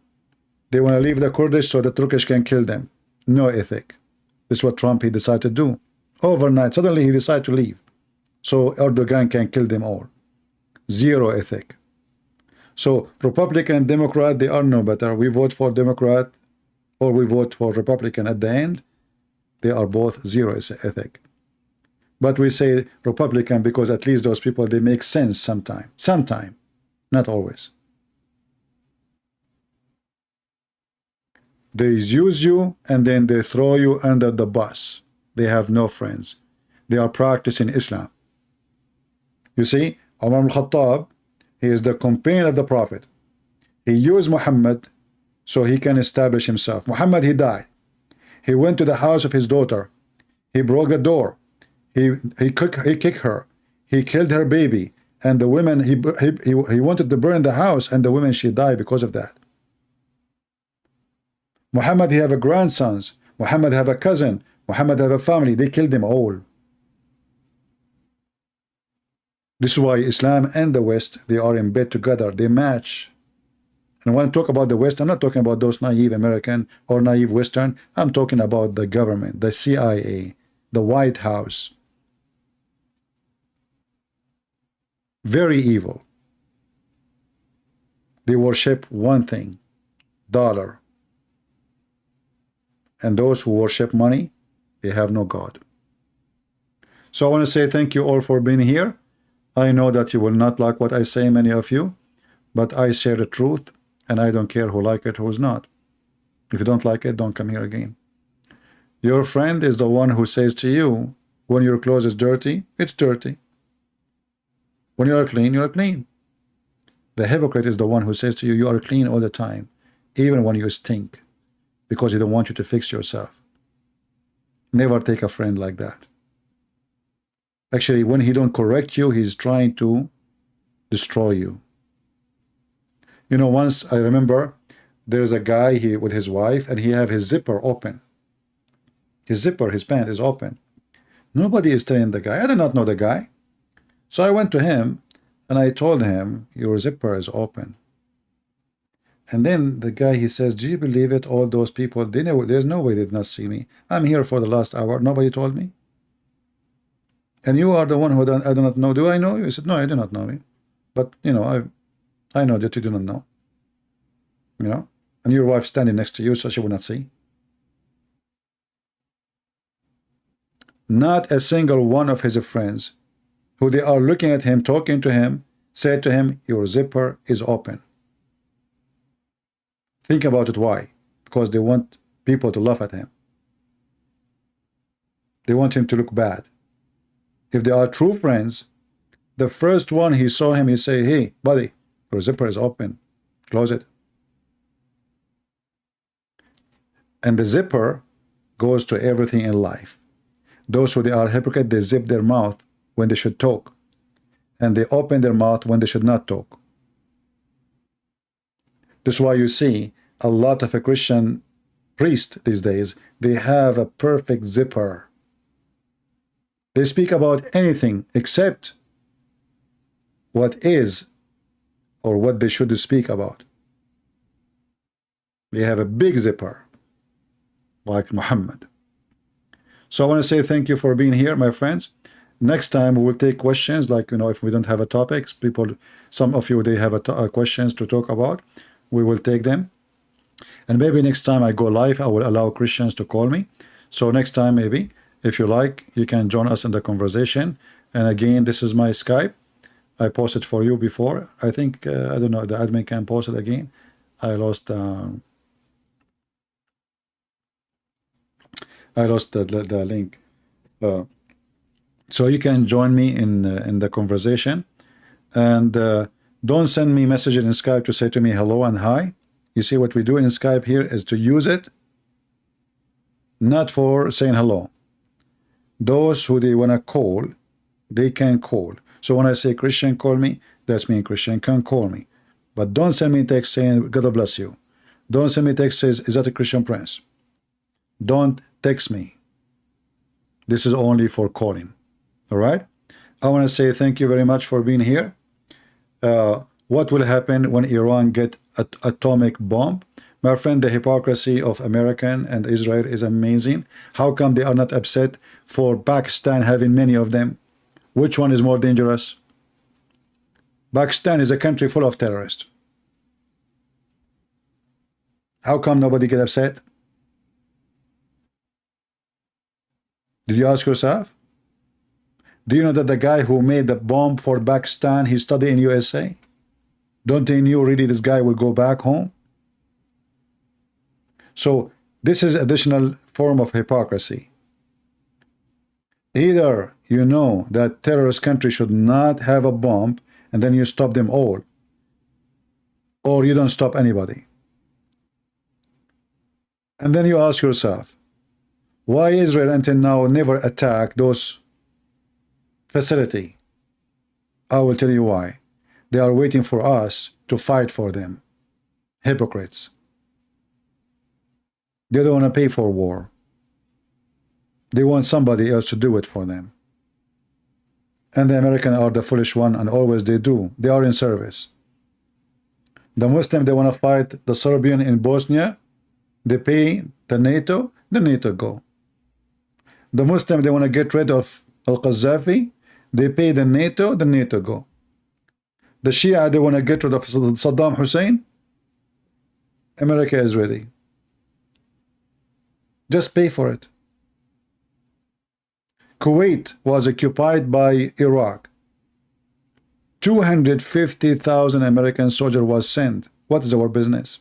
They want to leave the Kurdish so the Turkish can kill them. No ethic. This is what Trump, he decided to do. Overnight, suddenly he decided to leave. So Erdogan can kill them all. Zero ethic. So Republican, Democrat, they are no better. We vote for Democrat or we vote for Republican. At the end, they are both zero ethic. But we say Republican because at least those people, they make sense sometime. Sometime, not always. They use you and then they throw you under the bus. They have no friends. They are practicing Islam. You see, Umar al-Khattab, he is the companion of the Prophet. He used Muhammad so he can establish himself. Muhammad, he died. He went to the house of his daughter. He broke the door. He kicked her. He killed her baby. And the women, he wanted to burn the house, and the women, she died because of that. Muhammad, he have a grandsons. Muhammad have a cousin. Muhammad have a family. They killed them all. This is why Islam and the West, they are in bed together. They match. And when I talk about the West, I'm not talking about those naive American or naive Western. I'm talking about the government, the CIA, the White House. Very evil. They worship one thing, dollar. And those who worship money, they have no God. So I want to say thank you all for being here. I know that you will not like what I say, many of you, but I share the truth, and I don't care who like it, who's not. If you don't like it, don't come here again. Your friend is the one who says to you, when your clothes is dirty, it's dirty. When you are clean, you are clean. The hypocrite is the one who says to you, you are clean all the time, even when you stink, because he don't want you to fix yourself. Never take a friend like that. Actually, when he don't correct you, he's trying to destroy you. You know, once I remember there's a guy with his wife, and he have his zipper open. His zipper, his pant is open. Nobody is telling the guy. I do not know the guy. So I went to him and I told him, your zipper is open. And then the guy, he says, do you believe it? All those people, there's no way they did not see me. I'm here for the last hour. Nobody told me. And you are the one who I do not know. Do I know you? He said, no, I do not know you. But, you know, I know that you do not know. You know? And your wife standing next to you, so she will not see. Not a single one of his friends who they are looking at him, talking to him, said to him, your zipper is open. Think about it. Why? Because they want people to laugh at him. They want him to look bad. If they are true friends, the first one he saw him, he say, hey, buddy, your zipper is open. Close it. And the zipper goes to everything in life. Those who they are hypocrite, they zip their mouth when they should talk, and they open their mouth when they should not talk. This is why you see a lot of a Christian priest these days, they have a perfect zipper. They speak about anything except what is or what they should speak about. They have a big zipper like Muhammad. So I want to say thank you for being here, my friends. Next time we will take questions, like, you know, if we don't have a topic, people, some of you, they have questions to talk about, we will take them. And maybe next time I go live, I will allow Christians to call me. So next time, maybe, if you like, you can join us in the conversation. And again, this is my Skype. I posted for you before. I think, I don't know, the admin can post it again. I lost the link. So you can join me in the conversation, and don't send me messages in Skype to say to me hello and hi. You see, what we do in Skype here is to use it not for saying hello. Those who they want to call, they can call. So when I say Christian call me, that's mean Christian can call me. But don't send me text saying God bless you. Don't send me text says, is that a Christian prince? Don't text me. This is only for calling. All right. I want to say thank you very much for being here. What will happen when Iran get an atomic bomb? My friend, the hypocrisy of American and Israel is amazing. How come they are not upset for Pakistan having many of them? Which one is more dangerous? Pakistan is a country full of terrorists. How come nobody get upset? Did you ask yourself? Do you know that the guy who made the bomb for Pakistan, he studied in USA? Don't they knew really this guy will go back home? So this is additional form of hypocrisy. Either you know that terrorist country should not have a bomb, and then you stop them all. or you don't stop anybody. And then you ask yourself, why Israel until now never attacked those facility? I will tell you why. They are waiting for us to fight for them. Hypocrites. They don't want to pay for war. They want somebody else to do it for them. And the Americans are the foolish one, and always they do. They are in service. The Muslim, they want to fight the Serbian in Bosnia. They pay the NATO go. The Muslim, they want to get rid of Al-Qaddafi. They pay the NATO go. The Shia, they want to get rid of Saddam Hussein. America is ready. Just pay for it. Kuwait was occupied by Iraq. 250,000 American soldiers was sent. What is our business?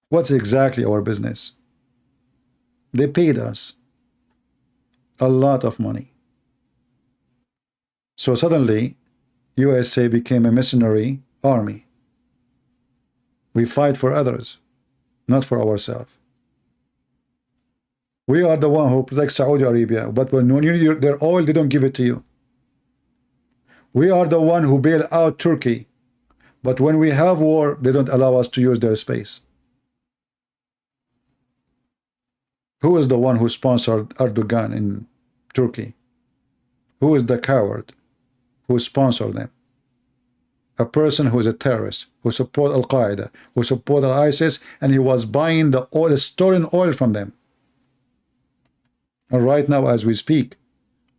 What's exactly our business? They paid us a lot of money. So suddenly, USA became a mercenary army. We fight for others, not for ourselves. We are the one who protects Saudi Arabia, but when you need their oil, they don't give it to you. We are the one who bail out Turkey, but when we have war, they don't allow us to use their space. Who is the one who sponsored Erdogan in Turkey? Who is the coward who sponsored them? A person who is a terrorist, who supports Al-Qaeda, who supports ISIS, and he was buying the oil, stolen oil from them. And right now, as we speak,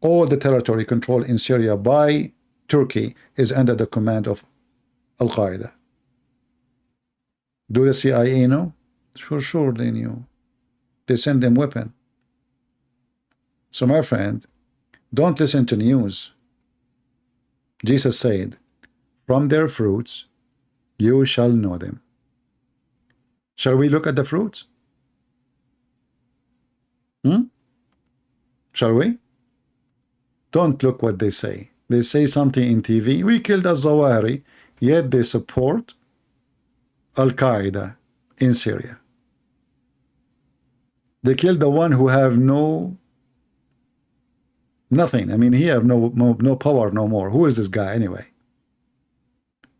all the territory controlled in Syria by Turkey is under the command of Al-Qaeda. Do the CIA know? For sure they knew. They send them weapon. So my friend, don't listen to news. Jesus said, from their fruits you shall know them. Shall we look at the fruits? Shall we? Don't look what they say. They say something in TV. We killed Al-Zawahiri, yet they support Al-Qaeda in Syria. They killed the one who have nothing. I mean, he have no power no more. Who is this guy anyway?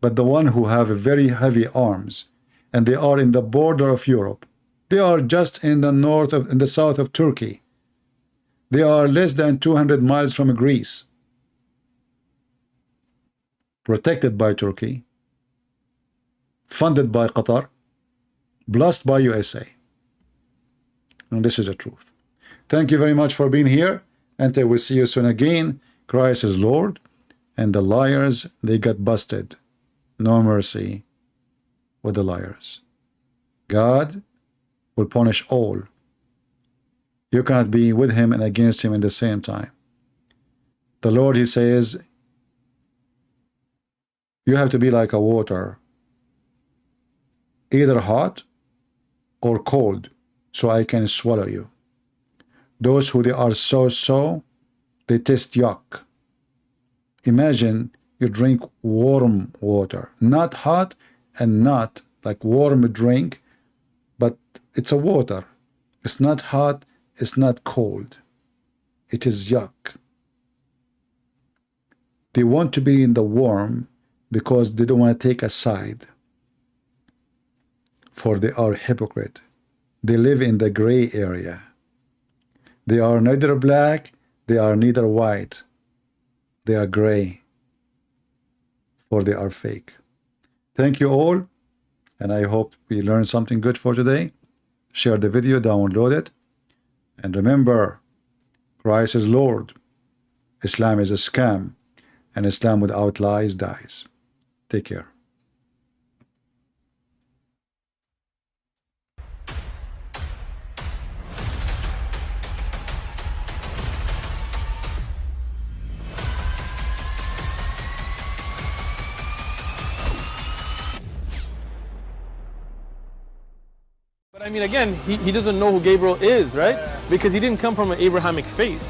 But the one who have very heavy arms, and they are in the border of Europe. They are just in the south of Turkey. They are less than 200 miles from Greece. Protected by Turkey, funded by Qatar, blessed by USA. And this is the truth. Thank you very much for being here. Until we see you soon again. Christ is Lord, and the liars, they got busted. No mercy with the liars. God will punish all. You cannot be with him and against him at the same time. The Lord, he says, you have to be like a water, either hot or cold, so I can swallow you. Those who they are so, they taste yuck. Imagine you drink warm water, not hot and not like warm drink, but it's a water. It's not hot, it's not cold. It is yuck. They want to be in the warm because they don't want to take a side. For they are hypocrite. They live in the gray area. They are neither black, they are neither white. They are gray. For they are fake. Thank you all, and I hope we learned something good for today. Share the video, download it, and remember, Christ is Lord. Islam is a scam, and Islam without lies dies. Take care. I mean, again, he doesn't know who Gabriel is, right? Because he didn't come from an Abrahamic faith.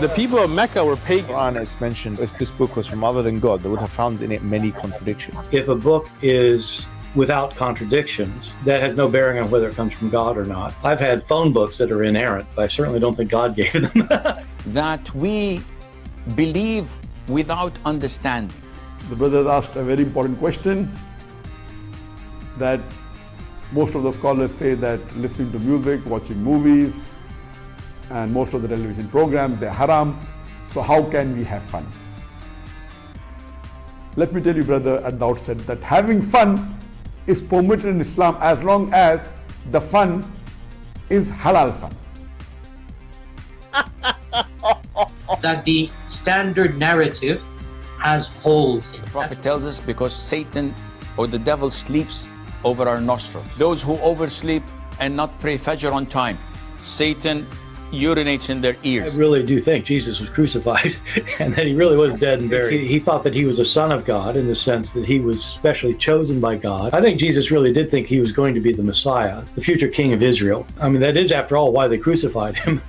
The people of Mecca were pagan. Quran is mentioned, if this book was from other than God, they would have found in it many contradictions. If a book is without contradictions, that has no bearing on whether it comes from God or not. I've had phone books that are inerrant, but I certainly don't think God gave them. That we believe without understanding. The brother asked a very important question, that most of the scholars say that listening to music, watching movies, and most of the television programs, they're haram. So how can we have fun? Let me tell you, brother, at the outset, that having fun is permitted in Islam as long as the fun is halal fun. That the standard narrative has holes in it. The Prophet tells us because Satan or the devil sleeps over our nostrils. Those who oversleep and not pray Fajr on time, Satan urinates in their ears. I really do think Jesus was crucified and that he really was dead and buried. He thought that he was a son of God in the sense that he was specially chosen by God. I think Jesus really did think he was going to be the Messiah, the future king of Israel. I mean, that is, after all, why they crucified him.